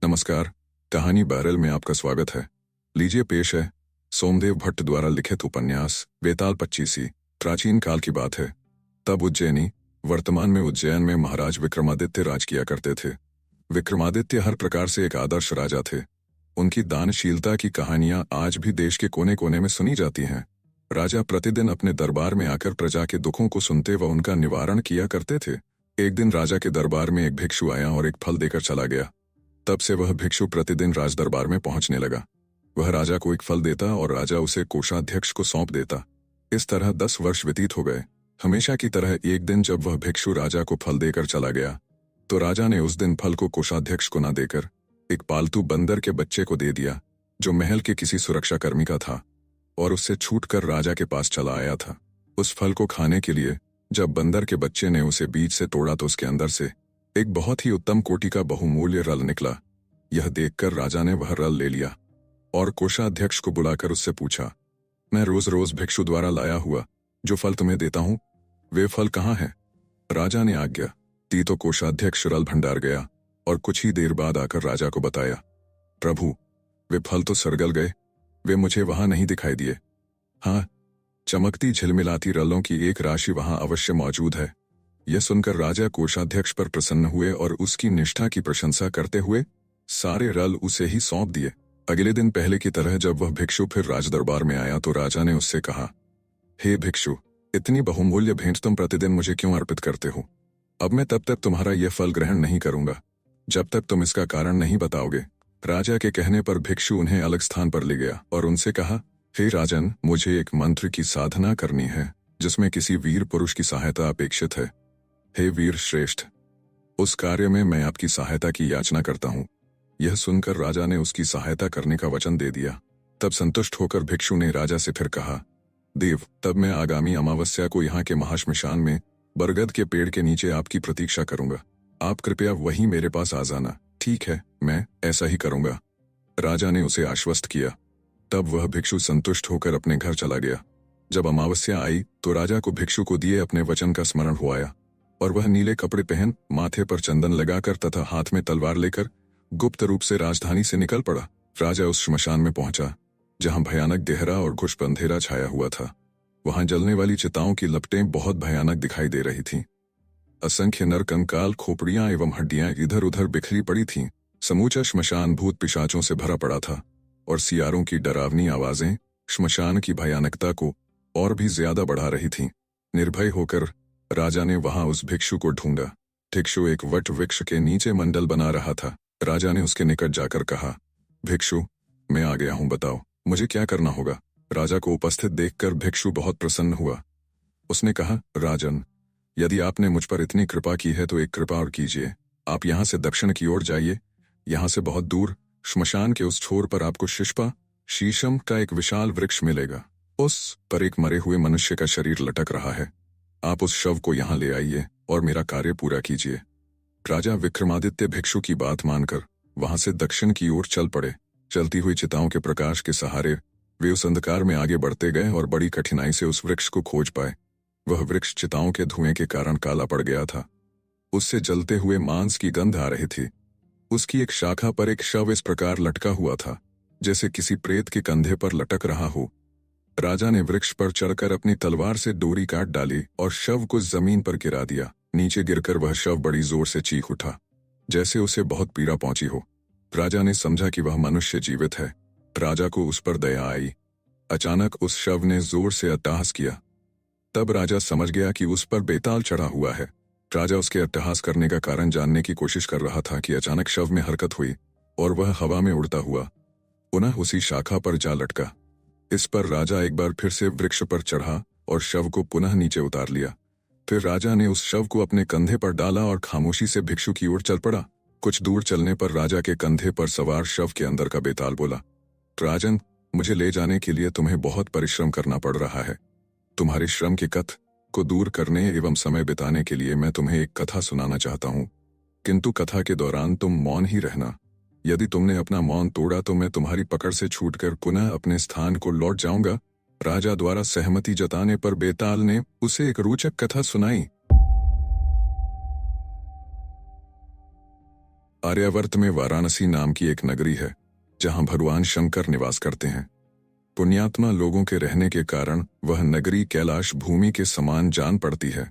नमस्कार। कहानी बैरल में आपका स्वागत है। लीजिए पेश है सोमदेव भट्ट द्वारा लिखित उपन्यास बेताल पच्चीसी। प्राचीन काल की बात है। तब उज्जैनी, वर्तमान में उज्जैन में महाराज विक्रमादित्य राज किया करते थे। विक्रमादित्य हर प्रकार से एक आदर्श राजा थे। उनकी दानशीलता की कहानियां आज भी देश के कोने कोने में सुनी जाती हैं। राजा प्रतिदिन अपने दरबार में आकर प्रजा के दुखों को सुनते व उनका निवारण किया करते थे। एक दिन राजा के दरबार में एक भिक्षु आया और एक फल देकर चला गया। तब से वह भिक्षु प्रतिदिन राज दरबार में पहुंचने लगा। वह राजा को एक फल देता और राजा उसे कोषाध्यक्ष को सौंप देता। इस तरह 10 वर्ष व्यतीत हो गए। हमेशा की तरह एक दिन जब वह भिक्षु राजा को फल देकर चला गया, तो राजा ने उस दिन फल को कोषाध्यक्ष को न देकर एक पालतू बंदर के बच्चे को दे दिया, जो महल के किसी सुरक्षाकर्मी का था, और उससे छूटकर राजा के पास चला आया था। उस फल को खाने के लिए जब बंदर के बच्चे ने उसे बीज से तोड़ा तो उसके अंदर से एक बहुत ही उत्तम कोटि का बहुमूल्य रल निकला। यह देखकर राजा ने वह रल ले लिया और कोषाध्यक्ष को बुलाकर उससे पूछा, मैं रोज रोज भिक्षु द्वारा लाया हुआ जो फल तुम्हें देता हूं, वे फल कहाँ हैं? राजा ने आज्ञा दी तो कोषाध्यक्ष रल भंडार गया और कुछ ही देर बाद आकर राजा को बताया, प्रभु, वे फल तो सरगल गए, वे मुझे वहां नहीं दिखाई दिए। हाँ, चमकती झिलमिलाती रलों की एक राशि वहां अवश्य मौजूद है। यह सुनकर राजा कोषाध्यक्ष पर प्रसन्न हुए और उसकी निष्ठा की प्रशंसा करते हुए सारे रल उसे ही सौंप दिए। अगले दिन पहले की तरह जब वह भिक्षु फिर राजदरबार में आया तो राजा ने उससे कहा, हे भिक्षु, इतनी बहुमूल्य भेंट तुम प्रतिदिन मुझे क्यों अर्पित करते हो? अब मैं तब तक तुम्हारा यह फल ग्रहण नहीं करूंगा जब तक तुम इसका कारण नहीं बताओगे। राजा के कहने पर भिक्षु उन्हें अलग स्थान पर ले गया और उनसे कहा, हे राजन, मुझे एक मंत्र की साधना करनी है जिसमें किसी वीर पुरुष की सहायता अपेक्षित है। हे वीर श्रेष्ठ, उस कार्य में मैं आपकी सहायता की याचना करता हूँ। यह सुनकर राजा ने उसकी सहायता करने का वचन दे दिया। तब संतुष्ट होकर भिक्षु ने राजा से फिर कहा, देव, तब मैं आगामी अमावस्या को यहाँ के महाश्मशान में बरगद के पेड़ के नीचे आपकी प्रतीक्षा करूंगा। आप कृपया वहीं मेरे पास आ जाना। ठीक है, मैं ऐसा ही करूंगा। राजा ने उसे आश्वस्त किया। तब वह भिक्षु संतुष्ट होकर अपने घर चला गया। जब अमावस्या आई तो राजा को भिक्षु को दिए अपने वचन का स्मरण हो आया और वह नीले कपड़े पहन, माथे पर चंदन लगाकर तथा हाथ में तलवार लेकर गुप्त रूप से राजधानी से निकल पड़ा। राजा उस श्मशान में पहुंचा जहां भयानक गहरा और घुष्प अंधेरा छाया हुआ था। वहां जलने वाली चिताओं की लपटें बहुत भयानक दिखाई दे रही थीं। असंख्य नर कंकाल, खोपड़ियां एवं हड्डियां इधर उधर बिखरी पड़ी थीं। समूचा श्मशान भूत पिशाचों से भरा पड़ा था और सियारों की डरावनी आवाजें श्मशान की भयानकता को और भी ज्यादा बढ़ा रही थीं। निर्भय होकर राजा ने वहां उस भिक्षु को ढूंढा। भिक्षु एक वट वृक्ष के नीचे मंडल बना रहा था। राजा ने उसके निकट जाकर कहा, भिक्षु, मैं आ गया हूं, बताओ मुझे क्या करना होगा? राजा को उपस्थित देखकर भिक्षु बहुत प्रसन्न हुआ। उसने कहा, राजन, यदि आपने मुझ पर इतनी कृपा की है तो एक कृपा और कीजिए। आप यहाँ से दक्षिण की ओर जाइए। यहाँ से बहुत दूर श्मशान के उस छोर पर आपको शिष्पा शीशम का एक विशाल वृक्ष मिलेगा। उस पर एक मरे हुए मनुष्य का शरीर लटक रहा है। आप उस शव को यहाँ ले आइए और मेरा कार्य पूरा कीजिए। राजा विक्रमादित्य भिक्षु की बात मानकर वहां से दक्षिण की ओर चल पड़े। चलती हुई चिताओं के प्रकाश के सहारे वे उस अंधकार में आगे बढ़ते गए और बड़ी कठिनाई से उस वृक्ष को खोज पाए। वह वृक्ष चिताओं के धुएं के कारण काला पड़ गया था। उससे जलते हुए मांस की गंध आ रही थी। उसकी एक शाखा पर एक शव इस प्रकार लटका हुआ था जैसे किसी प्रेत के कंधे पर लटक रहा हो। राजा ने वृक्ष पर चढ़कर अपनी तलवार से डोरी काट डाली और शव को जमीन पर गिरा दिया। नीचे गिरकर वह शव बड़ी जोर से चीख उठा, जैसे उसे बहुत पीड़ा पहुंची हो। राजा ने समझा कि वह मनुष्य जीवित है। राजा को उस पर दया आई। अचानक उस शव ने जोर से अट्टहास किया। तब राजा समझ गया कि उस पर बेताल चढ़ा हुआ है। राजा उसके अट्टहास करने का कारण जानने की कोशिश कर रहा था कि अचानक शव में हरकत हुई और वह हवा में उड़ता हुआ पुनः उसी शाखा पर जा लटका। इस पर राजा एक बार फिर से वृक्ष पर चढ़ा और शव को पुनः नीचे उतार लिया। फिर राजा ने उस शव को अपने कंधे पर डाला और खामोशी से भिक्षु की ओर चल पड़ा। कुछ दूर चलने पर राजा के कंधे पर सवार शव के अंदर का बेताल बोला, राजन, मुझे ले जाने के लिए तुम्हें बहुत परिश्रम करना पड़ रहा है। तुम्हारे श्रम के कष्ट को दूर करने एवं समय बिताने के लिए मैं तुम्हें एक कथा सुनाना चाहता हूँ, किंतु कथा के दौरान तुम मौन ही रहना। यदि तुमने अपना मौन तोड़ा तो मैं तुम्हारी पकड़ से छूटकर पुनः अपने स्थान को लौट जाऊंगा। राजा द्वारा सहमति जताने पर बेताल ने उसे एक रोचक कथा सुनाई। आर्यावर्त में वाराणसी नाम की एक नगरी है जहां भगवान शंकर निवास करते हैं। पुण्यात्मा लोगों के रहने के कारण वह नगरी कैलाश भूमि के समान जान पड़ती है।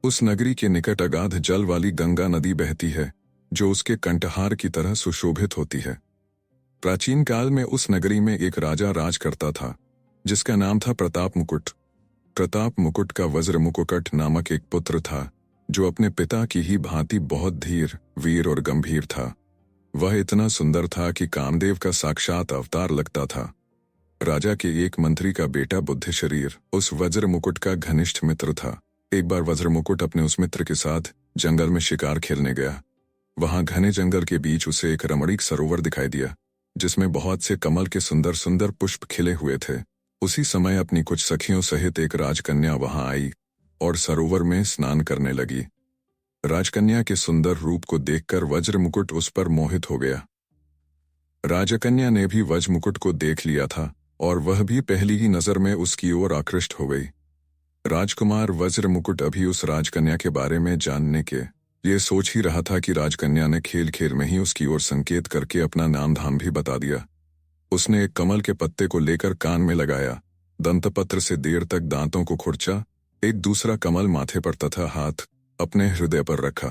उस नगरी के निकट अगाध जल वाली गंगा नदी बहती है जो उसके कंठहार की तरह सुशोभित होती है। प्राचीन काल में उस नगरी में एक राजा राज करता था जिसका नाम था प्रताप मुकुट। प्रताप मुकुट का वज्र मुकुट नामक एक पुत्र था जो अपने पिता की ही भांति बहुत धीर, वीर और गंभीर था। वह इतना सुंदर था कि कामदेव का साक्षात अवतार लगता था। राजा के एक मंत्री का बेटा बुद्धि शरीर उस वज्र मुकुट का घनिष्ठ मित्र था। एक बार वज्र मुकुट अपने उस मित्र के साथ जंगल में शिकार खेलने गया। वहां घने जंगल के बीच उसे एक रमणीक सरोवर दिखाई दिया जिसमें बहुत से कमल के सुंदर सुंदर पुष्प खिले हुए थे। उसी समय अपनी कुछ सखियों सहित एक राजकन्या वहां आई और सरोवर में स्नान करने लगी। राजकन्या के सुंदर रूप को देखकर वज्र मुकुट उस पर मोहित हो गया। राजकन्या ने भी वज्र मुकुट को देख लिया था और वह भी पहली ही नजर में उसकी ओर आकृष्ट हो गई। राजकुमार वज्र मुकुट अभी उस राजकन्या के बारे में जानने के ये सोच ही रहा था कि राजकन्या ने खेल खेल में ही उसकी ओर संकेत करके अपना नाम धाम भी बता दिया। उसने एक कमल के पत्ते को लेकर कान में लगाया, दंतपत्र से देर तक दांतों को खुरचा, एक दूसरा कमल माथे पर तथा हाथ अपने हृदय पर रखा।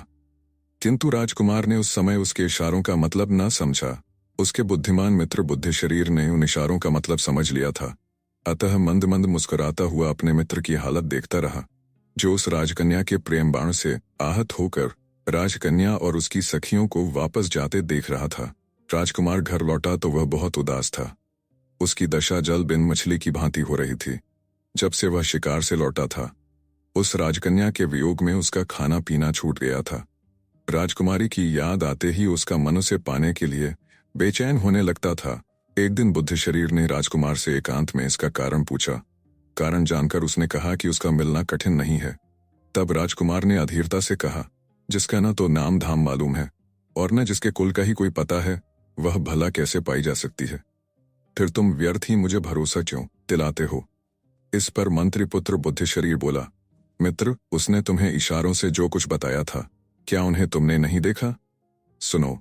किंतु राजकुमार ने उस समय उसके इशारों का मतलब न समझा। उसके बुद्धिमान मित्र बुद्धि शरीर ने उन इशारों का मतलब समझ लिया था, अतः मंद मंद मुस्कुराता हुआ अपने मित्र की हालत देखता रहा जो उस राजकन्या के प्रेम बाण से आहत होकर राजकन्या और उसकी सखियों को वापस जाते देख रहा था। राजकुमार घर लौटा तो वह बहुत उदास था। उसकी दशा जल बिन मछली की भांति हो रही थी। जब से वह शिकार से लौटा था उस राजकन्या के वियोग में उसका खाना पीना छूट गया था। राजकुमारी की याद आते ही उसका मन उसे पाने के लिए बेचैन होने लगता था। एक दिन बुद्धि शरीर ने राजकुमार से एकांत में इसका कारण पूछा। कारण जानकर उसने कहा कि उसका मिलना कठिन नहीं है। तब राजकुमार ने अधीरता से कहा, जिसका न तो नाम धाम मालूम है और न जिसके कुल का ही कोई पता है, वह भला कैसे पाई जा सकती है? फिर तुम व्यर्थ ही मुझे भरोसा क्यों दिलाते हो? इस पर मंत्री पुत्र बुद्धि शरीर बोला, मित्र, उसने तुम्हें इशारों से जो कुछ बताया था, क्या उन्हें तुमने नहीं देखा? सुनो।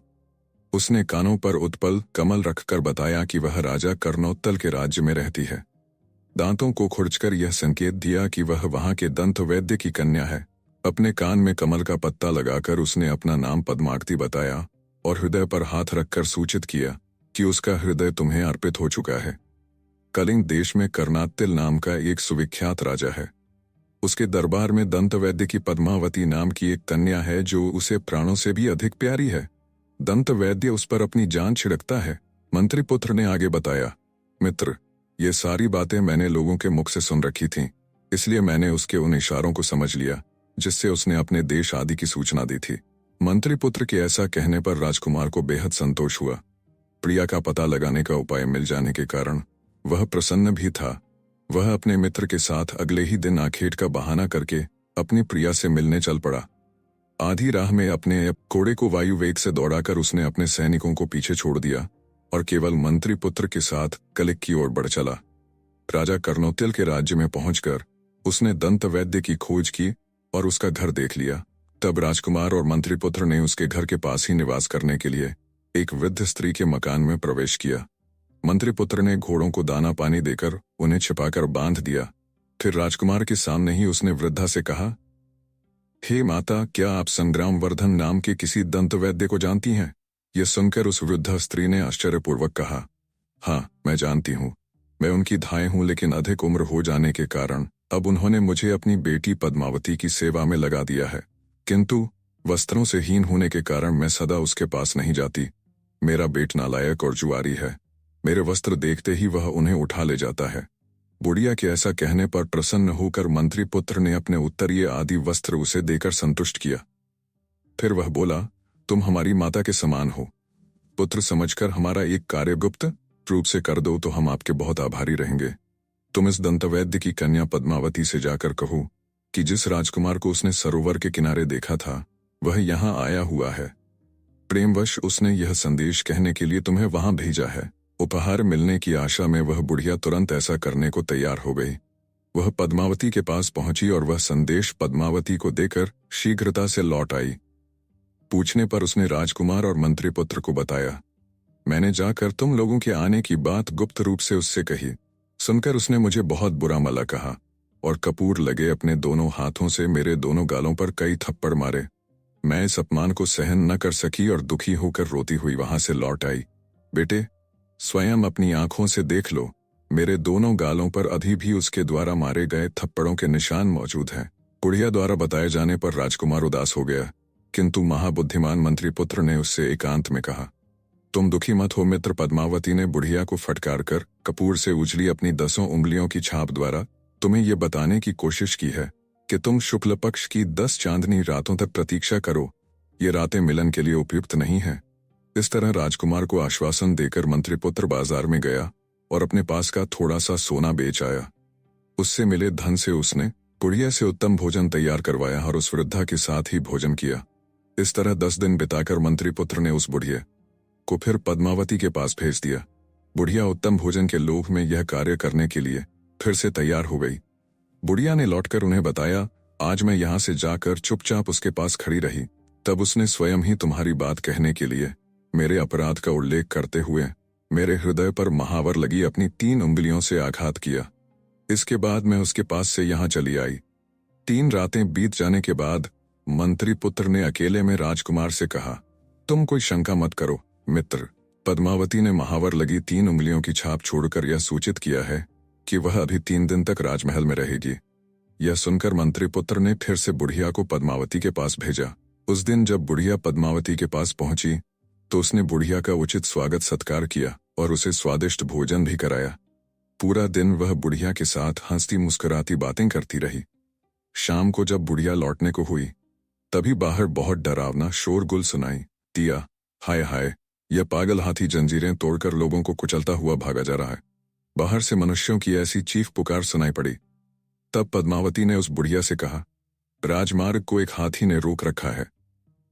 उसने कानों पर उत्पल कमल रखकर बताया कि वह राजा कर्णोत्तल के राज्य में रहती है। दांतों को खुरचकर यह संकेत दिया कि वह वहां के दंत वैद्य की कन्या है। अपने कान में कमल का पत्ता लगाकर उसने अपना नाम पद्मावती बताया और हृदय पर हाथ रखकर सूचित किया कि उसका हृदय तुम्हें अर्पित हो चुका है। कलिंग देश में कर्णात्तिल नाम का एक सुविख्यात राजा है। उसके दरबार में दंत वैद्य की पद्मावती नाम की एक कन्या है जो उसे प्राणों से भी अधिक प्यारी है। दंत वैद्य उस पर अपनी जान छिड़कता है। मंत्रीपुत्र ने आगे बताया, मित्र, ये सारी बातें मैंने लोगों के मुख से सुन रखी थीं, इसलिए मैंने उसके उन इशारों को समझ लिया जिससे उसने अपने देश आदि की सूचना दी थी। मंत्रीपुत्र के ऐसा कहने पर राजकुमार को बेहद संतोष हुआ। प्रिया का पता लगाने का उपाय मिल जाने के कारण वह प्रसन्न भी था। वह अपने मित्र के साथ अगले ही दिन आखेट का बहाना करके अपनी प्रिया से मिलने चल पड़ा। आधी राह में अपने घोड़े को वायु वेग से दौड़ाकर उसने अपने सैनिकों को पीछे छोड़ दिया और केवल मंत्री पुत्र के साथ कलिक की ओर बढ़ चला। राजा कर्णोत्तिल के राज्य में पहुंचकर उसने दंत वैद्य की खोज की और उसका घर देख लिया। तब राजकुमार और मंत्रीपुत्र ने उसके घर के पास ही निवास करने के लिए एक वृद्ध स्त्री के मकान में प्रवेश किया। मंत्रीपुत्र ने घोड़ों को दाना पानी देकर उन्हें छिपाकर बांध दिया। फिर राजकुमार के सामने ही उसने वृद्धा से कहा, हे माता, क्या आप संग्रामवर्धन नाम के किसी दंत वैद्य को जानती हैं? यह सुनकर उस वृद्ध स्त्री ने आश्चर्यपूर्वक कहा, हाँ, मैं जानती हूँ। मैं उनकी धाय हूँ, लेकिन अधिक उम्र हो जाने के कारण अब उन्होंने मुझे अपनी बेटी पद्मावती की सेवा में लगा दिया है। किंतु वस्त्रों से हीन होने के कारण मैं सदा उसके पास नहीं जाती। मेरा बेट नालायक और जुआरी है। मेरे वस्त्र देखते ही वह उन्हें उठा ले जाता है। बुढ़िया के ऐसा कहने पर प्रसन्न होकर मंत्री पुत्र ने अपने उत्तरीय आदि वस्त्र उसे देकर संतुष्ट किया। फिर वह बोला, तुम हमारी माता के समान हो। पुत्र समझकर हमारा एक कार्य गुप्त रूप से कर दो तो हम आपके बहुत आभारी रहेंगे। तुम इस दंतवैद्य की कन्या पद्मावती से जाकर कहो कि जिस राजकुमार को उसने सरोवर के किनारे देखा था वह यहाँ आया हुआ है। प्रेमवश उसने यह संदेश कहने के लिए तुम्हें वहां भेजा है। उपहार मिलने की आशा में वह बुढ़िया तुरंत ऐसा करने को तैयार हो गई। वह पद्मावती के पास पहुंची और वह संदेश पद्मावती को देकर शीघ्रता से लौट आई। पूछने पर उसने राजकुमार और मंत्रीपुत्र को बताया। मैंने जाकर तुम लोगों के आने की बात गुप्त रूप से उससे कही। सुनकर उसने मुझे बहुत बुरा भला कहा और कपूर लगे अपने दोनों हाथों से मेरे दोनों गालों पर कई थप्पड़ मारे। मैं इस अपमान को सहन न कर सकी और दुखी होकर रोती हुई वहां से लौट आई। बेटे, स्वयं अपनी आंखों से देख लो, मेरे दोनों गालों पर अभी भी उसके द्वारा मारे गए थप्पड़ों के निशान मौजूद हैं। बुढ़िया द्वारा बताए जाने पर राजकुमार उदास हो गया, किंतु महाबुद्धिमान मंत्रीपुत्र ने उससे एकांत में कहा, तुम दुखी मत हो मित्र। पद्मावती ने बुढ़िया को फटकार कर कपूर से उछली अपनी 10 उंगलियों की छाप द्वारा तुम्हें ये बताने की कोशिश की है कि तुम शुक्ल पक्ष की 10 चांदनी रातों तक प्रतीक्षा करो। ये रातें मिलन के लिए उपयुक्त नहीं है। इस तरह राजकुमार को आश्वासन देकर मंत्रीपुत्र बाजार में गया और अपने पास का थोड़ा सा सोना बेच आया। उससे मिले धन से उसने बुढ़िया से उत्तम भोजन तैयार करवाया और उस वृद्धा के साथ ही भोजन किया। इस तरह 10 दिन बिताकर मंत्रीपुत्र ने उस बुढ़िया को फिर पद्मावती के पास भेज दिया। बुढ़िया उत्तम भोजन के लोभ में यह कार्य करने के लिए फिर से तैयार हो गई। बुढ़िया ने लौटकर उन्हें बताया, आज मैं यहां से जाकर चुपचाप उसके पास खड़ी रही, तब उसने स्वयं ही तुम्हारी बात कहने के लिए मेरे अपराध का उल्लेख करते हुए मेरे हृदय पर महावर लगी अपनी 3 उंगलियों से आघात किया। इसके बाद मैं उसके पास से यहां चली आई। 3 रातें बीत जाने के बाद मंत्रीपुत्र ने अकेले में राजकुमार से कहा, तुम कोई शंका मत करो मित्र, पद्मावती ने महावर लगी 3 उंगलियों की छाप छोड़कर यह सूचित किया है कि वह अभी 3 दिन तक राजमहल में रहेगी। यह सुनकर मंत्रीपुत्र ने फिर से बुढ़िया को पद्मावती के पास भेजा। उस दिन जब बुढ़िया पद्मावती के पास पहुंची तो उसने बुढ़िया का उचित स्वागत सत्कार किया और उसे स्वादिष्ट भोजन भी कराया। पूरा दिन वह बुढ़िया के साथ हंसती मुस्कुराती बातें करती रही। शाम को जब बुढ़िया लौटने को हुई तभी बाहर बहुत डरावना शोरगुल सुनाई दिया। हाय हाय, यह पागल हाथी जंजीरें तोड़कर लोगों को कुचलता हुआ भागा जा रहा है। बाहर से मनुष्यों की ऐसी चीख पुकार सुनाई पड़ी। तब पद्मावती ने उस बुढ़िया से कहा, राजमार्ग को एक हाथी ने रोक रखा है,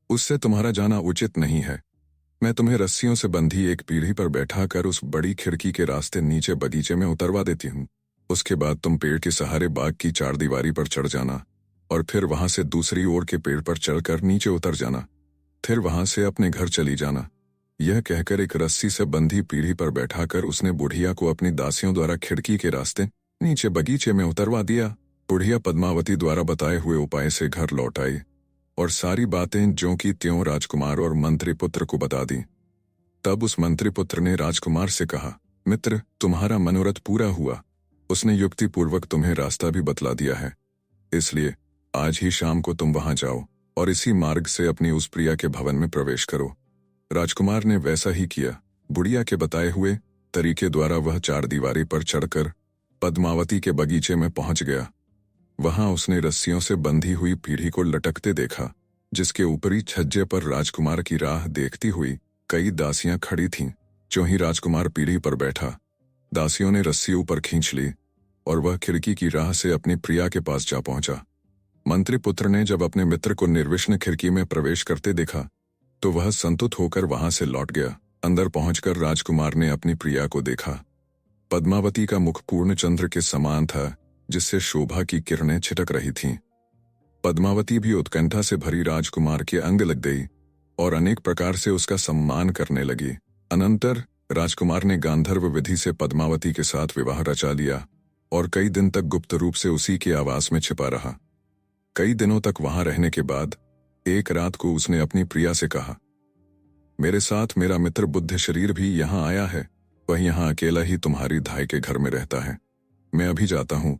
उससे तुम्हारा जाना उचित नहीं है। मैं तुम्हें रस्सियों से बंधी एक पीढ़ी पर बैठा कर उस बड़ी खिड़की के रास्ते नीचे बगीचे में उतरवा देती हूँ। उसके बाद तुम पेड़ के सहारे बाग की 4 दीवारी पर चढ़ जाना और फिर वहां से दूसरी ओर के पेड़ पर चढ़कर नीचे उतर जाना, फिर वहां से अपने घर चली जाना। यह कहकर एक रस्सी से बंधी पीढ़ी पर बैठाकर उसने बुढ़िया को अपनी दासियों द्वारा खिड़की के रास्ते नीचे बगीचे में उतरवा दिया। बुढ़िया पद्मावती द्वारा बताए हुए उपाय से घर लौट आई और सारी बातें ज्यों की त्यों राजकुमार और मंत्रीपुत्र को बता दी। तब उस मंत्रीपुत्र ने राजकुमार से कहा, मित्र, तुम्हारा मनोरथ पूरा हुआ। उसने युक्तिपूर्वक तुम्हें रास्ता भी बतला दिया है, इसलिए आज ही शाम को तुम वहां जाओ और इसी मार्ग से अपनी उस प्रिया के भवन में प्रवेश करो। राजकुमार ने वैसा ही किया। बुढ़िया के बताए हुए तरीके द्वारा वह 4 दीवारी पर चढ़कर पद्मावती के बगीचे में पहुंच गया। वहां उसने रस्सियों से बंधी हुई पीढ़ी को लटकते देखा, जिसके ऊपरी छज्जे पर राजकुमार की राह देखती हुई कई दासियां खड़ी थीं। जो ही राजकुमार पीढ़ी पर बैठा, दासियों ने रस्सी ऊपर खींच ली और वह खिड़की की राह से अपनी प्रिया के पास जा पहुंचा। मंत्रीपुत्र ने जब अपने मित्र को निर्विष्ण खिड़की में प्रवेश करते देखा तो वह संतुष्ट होकर वहां से लौट गया। अंदर पहुंचकर राजकुमार ने अपनी प्रिया को देखा। पद्मावती का मुख पूर्ण चंद्र के समान था, जिससे शोभा की किरणें छिटक रही थीं। पद्मावती भी उत्कंठा से भरी राजकुमार के अंग लग गई और अनेक प्रकार से उसका सम्मान करने लगी। अनंतर राजकुमार ने गांधर्व विधि से पद्मावती के साथ विवाह रचा लिया और कई दिन तक गुप्त रूप से उसी के आवास में छिपा रहा। कई दिनों तक वहां रहने के बाद एक रात को उसने अपनी प्रिया से कहा, मेरे साथ मेरा मित्र बुद्ध शरीर भी यहाँ आया है। वह यहाँ अकेला ही तुम्हारी धाई के घर में रहता है। मैं अभी जाता हूँ,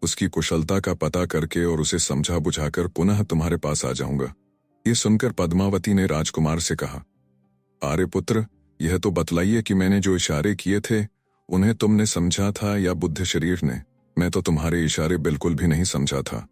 उसकी कुशलता का पता करके और उसे समझा बुझाकर पुनः तुम्हारे पास आ जाऊंगा। ये सुनकर पद्मावती ने राजकुमार से कहा, आर्य पुत्र, यह तो बतलाइए कि मैंने जो इशारे किए थे उन्हें तुमने समझा था या बुद्ध शरीर ने? मैं तो तुम्हारे इशारे बिल्कुल भी नहीं समझा था।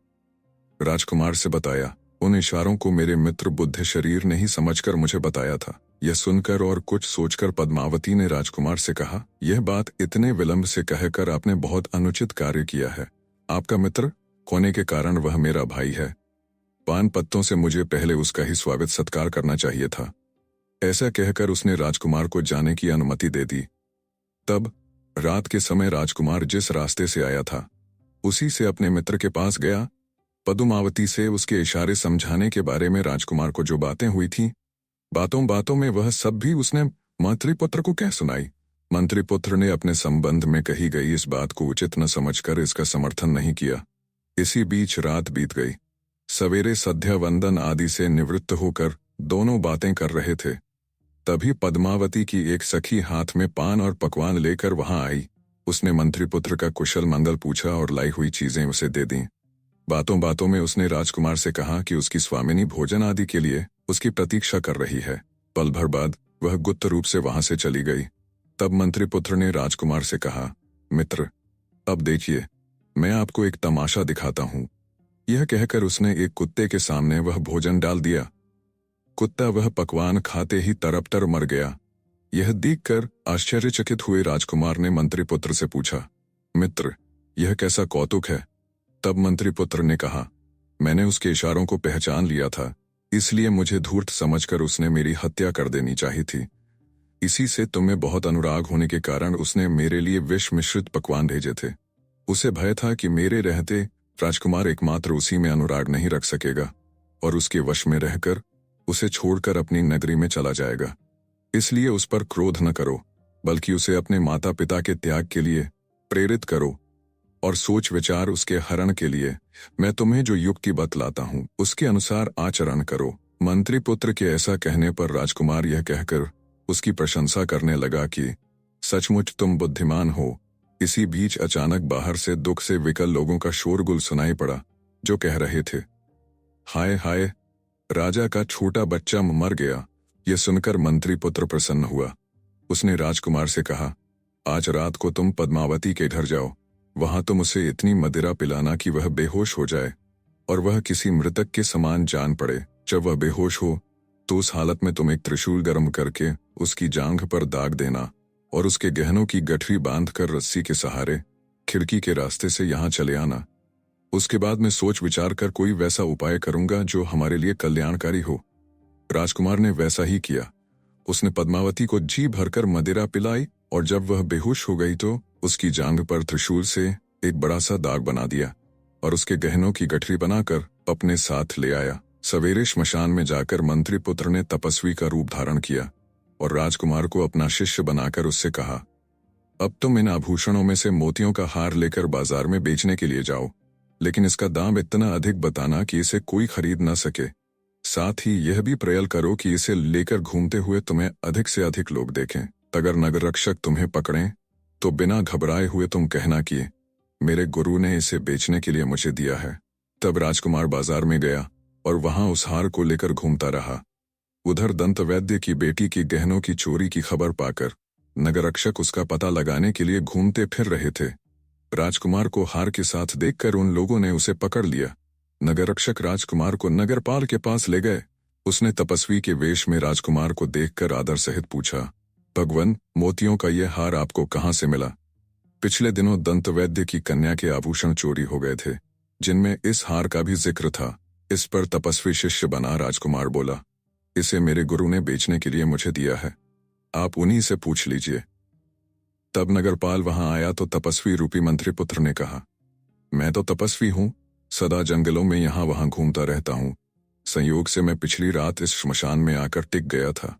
राजकुमार से बताया, उन इशारों को मेरे मित्र बुद्ध शरीर ने ही समझकर मुझे बताया था। यह सुनकर और कुछ सोचकर पद्मावती ने राजकुमार से कहा, यह बात इतने विलंब से कहकर आपने बहुत अनुचित कार्य किया है। आपका मित्र होने के कारण वह मेरा भाई है। पान पत्तों से मुझे पहले उसका ही स्वागत सत्कार करना चाहिए था। ऐसा कहकर उसने राजकुमार को जाने की अनुमति दे दी। तब रात के समय राजकुमार जिस रास्ते से आया था उसी से अपने मित्र के पास गया पद्मावती से उसके इशारे समझाने के बारे में राजकुमार को जो बातें हुई थीं, बातों बातों में वह सब भी उसने मंत्रिपुत्र को कह सुनाई। मंत्रिपुत्र ने अपने संबंध में कही गई इस बात को उचित न समझकर इसका समर्थन नहीं किया। इसी बीच रात बीत गई। सवेरे संध्या वंदन आदि से निवृत्त होकर दोनों बातें कर रहे थे। तभी पद्मावती की एक सखी हाथ में पान और पकवान लेकर वहां आई। उसने मंत्रिपुत्र का कुशल मंगल पूछा और लाई हुई चीजें उसे दे दीं। बातों बातों में उसने राजकुमार से कहा कि उसकी स्वामिनी भोजन आदि के लिए उसकी प्रतीक्षा कर रही है। पल भर बाद वह गुप्त रूप से वहां से चली गई। तब मंत्रिपुत्र ने राजकुमार से कहा, मित्र, अब देखिए, मैं आपको एक तमाशा दिखाता हूं। यह कहकर उसने एक कुत्ते के सामने वह भोजन डाल दिया। कुत्ता वह पकवान खाते ही तरपतर मर गया। यह देखकर आश्चर्यचकित हुए राजकुमार ने मंत्रिपुत्र से पूछा, मित्र, यह कैसा कौतुक है? तब मंत्रिपुत्र ने कहा, मैंने उसके इशारों को पहचान लिया था, इसलिए मुझे धूर्त समझकर उसने मेरी हत्या कर देनी चाहिए थी। इसी से तुम्हें बहुत अनुराग होने के कारण उसने मेरे लिए विष मिश्रित पकवान भेजे थे। उसे भय था कि मेरे रहते राजकुमार एकमात्र उसी में अनुराग नहीं रख सकेगा और उसके वश में रहकर उसे छोड़कर अपनी नगरी में चला जाएगा। इसलिए उस पर क्रोध न करो, बल्कि उसे अपने माता पिता के त्याग के लिए प्रेरित करो और सोच विचार उसके हरण के लिए मैं तुम्हें जो युक्ति बतलाता हूं उसके अनुसार आचरण करो। मंत्रिपुत्र के ऐसा कहने पर राजकुमार यह कहकर उसकी प्रशंसा करने लगा कि सचमुच तुम बुद्धिमान हो। इसी बीच अचानक बाहर से दुख से विकल लोगों का शोरगुल सुनाई पड़ा, जो कह रहे थे, हाय हाय, राजा का छोटा बच्चा मर गया। यह सुनकर मंत्रिपुत्र प्रसन्न हुआ। उसने राजकुमार से कहा, आज रात को तुम पद्मावती के घर जाओ। वहां तुम उसे इतनी मदिरा पिलाना कि वह बेहोश हो जाए और वह किसी मृतक के समान जान पड़े। जब वह बेहोश हो तो उस हालत में तुम एक त्रिशूल गर्म करके उसकी जांघ पर दाग देना और उसके गहनों की गठरी बांधकर रस्सी के सहारे खिड़की के रास्ते से यहां चले आना। उसके बाद मैं सोच विचार कर कोई वैसा उपाय करूंगा जो हमारे लिए कल्याणकारी हो। राजकुमार ने वैसा ही किया। उसने पद्मावती को जी भरकर मदिरा पिलाई और जब वह बेहोश हो गई तो उसकी जांघ पर त्रिशूल से एक बड़ा सा दाग बना दिया और उसके गहनों की गठरी बनाकर अपने साथ ले आया। सवेरे श्मशान में जाकर मंत्रिपुत्र ने तपस्वी का रूप धारण किया और राजकुमार को अपना शिष्य बनाकर उससे कहा, अब तुम इन आभूषणों में से मोतियों का हार लेकर बाजार में बेचने के लिए जाओ, लेकिन इसका दाम इतना अधिक बताना कि इसे कोई खरीद न सके। साथ ही यह भी प्रयल करो कि इसे लेकर घूमते हुए तुम्हें अधिक से अधिक लोग देखें। अगर नगर रक्षक तुम्हें पकड़ें तो बिना घबराए हुए तुम कहना कि मेरे गुरु ने इसे बेचने के लिए मुझे दिया है। तब राजकुमार बाजार में गया और वहां उस हार को लेकर घूमता रहा। उधर दंतवैद्य की बेटी की गहनों की चोरी की खबर पाकर नगर रक्षक उसका पता लगाने के लिए घूमते फिर रहे थे। राजकुमार को हार के साथ देखकर उन लोगों ने उसे पकड़ लिया। नगर रक्षक राजकुमार को नगरपाल के पास ले गए। उसने तपस्वी के वेश में राजकुमार को देखकर आदर सहित पूछा, भगवन, मोतियों का यह हार आपको कहाँ से मिला? पिछले दिनों दंतवैद्य की कन्या के आभूषण चोरी हो गए थे, जिनमें इस हार का भी जिक्र था। इस पर तपस्वी शिष्य बना राजकुमार बोला, इसे मेरे गुरु ने बेचने के लिए मुझे दिया है, आप उन्हीं से पूछ लीजिए। तब नगरपाल वहां आया तो तपस्वी रूपी मंत्रिपुत्र ने कहा, मैं तो तपस्वी हूं, सदा जंगलों में यहां वहां घूमता रहता हूं। संयोग से मैं पिछली रात इस श्मशान में आकर टिक गया था।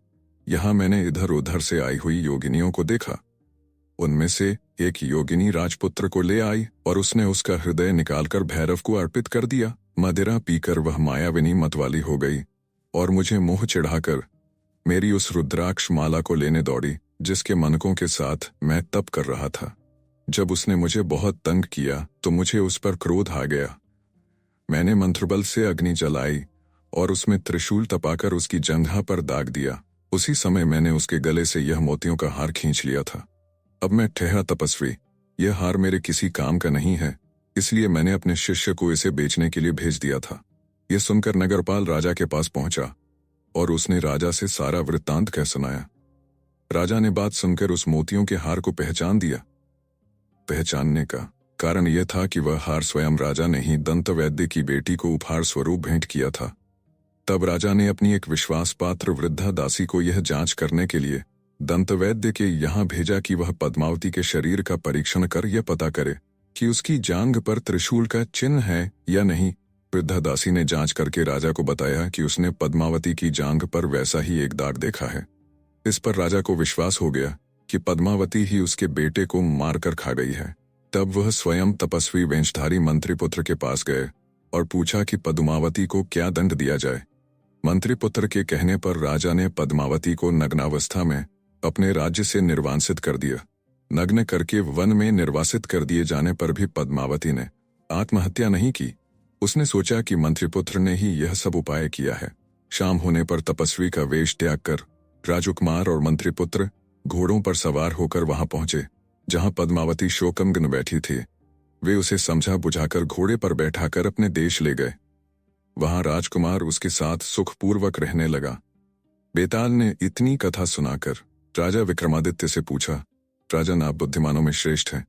यहां मैंने इधर उधर से आई हुई योगिनियों को देखा। उनमें से एक योगिनी राजपुत्र को ले आई और उसने उसका हृदय निकालकर भैरव को अर्पित कर दिया। मदिरा पीकर वह मायाविनी मतवाली हो गई और मुझे मोह चिढ़ाकर मेरी उस रुद्राक्ष माला को लेने दौड़ी, जिसके मनकों के साथ मैं तप कर रहा था। जब उसने मुझे बहुत तंग किया तो मुझे उस पर क्रोध आ गया। मैंने मंत्रबल से अग्नि जलाई और उसमें त्रिशूल तपाकर उसकी जंघा पर दाग दिया। उसी समय मैंने उसके गले से यह मोतियों का हार खींच लिया था। अब मैं ठहरा तपस्वी, यह हार मेरे किसी काम का नहीं है, इसलिए मैंने अपने शिष्य को इसे बेचने के लिए भेज दिया था। यह सुनकर नगरपाल राजा के पास पहुंचा और उसने राजा से सारा वृत्तांत कह सुनाया। राजा ने बात सुनकर उस मोतियों के हार को पहचान दिया। पहचानने का कारण यह था कि वह हार स्वयं राजा ने ही दंतवैद्य की बेटी को उपहार स्वरूप भेंट किया था। तब राजा ने अपनी एक विश्वास पात्र वृद्धा दासी को यह जांच करने के लिए दंतवैद्य के यहाँ भेजा कि वह पद्मावती के शरीर का परीक्षण कर यह पता करे कि उसकी जांघ पर त्रिशूल का चिन्ह है या नहीं। वृद्धा दासी ने जांच करके राजा को बताया कि उसने पद्मावती की जांघ पर वैसा ही एक दाग देखा है। इस पर राजा को विश्वास हो गया कि पद्मावती ही उसके बेटे को मारकर खा गई है। तब वह स्वयं तपस्वी वेंशधारी मंत्रीपुत्र के पास गए और पूछा कि पद्मावती को क्या दंड दिया जाए। मंत्रीपुत्र के कहने पर राजा ने पद्मावती को नग्नावस्था में अपने राज्य से निर्वासित कर दिया। नग्न करके वन में निर्वासित कर दिए जाने पर भी पद्मावती ने आत्महत्या नहीं की। उसने सोचा कि मंत्रिपुत्र ने ही यह सब उपाय किया है। शाम होने पर तपस्वी का वेश त्याग कर राजकुमार और मंत्रिपुत्र घोड़ों पर सवार होकर वहां पहुंचे जहां पद्मावती शोकमग्न बैठी थी। वे उसे समझा बुझाकर घोड़े पर बैठाकर अपने देश ले गए। वहां राजकुमार उसके साथ सुखपूर्वक रहने लगा। बेताल ने इतनी कथा सुनाकर राजा विक्रमादित्य से पूछा, राजन, आप बुद्धिमानों में श्रेष्ठ हैं,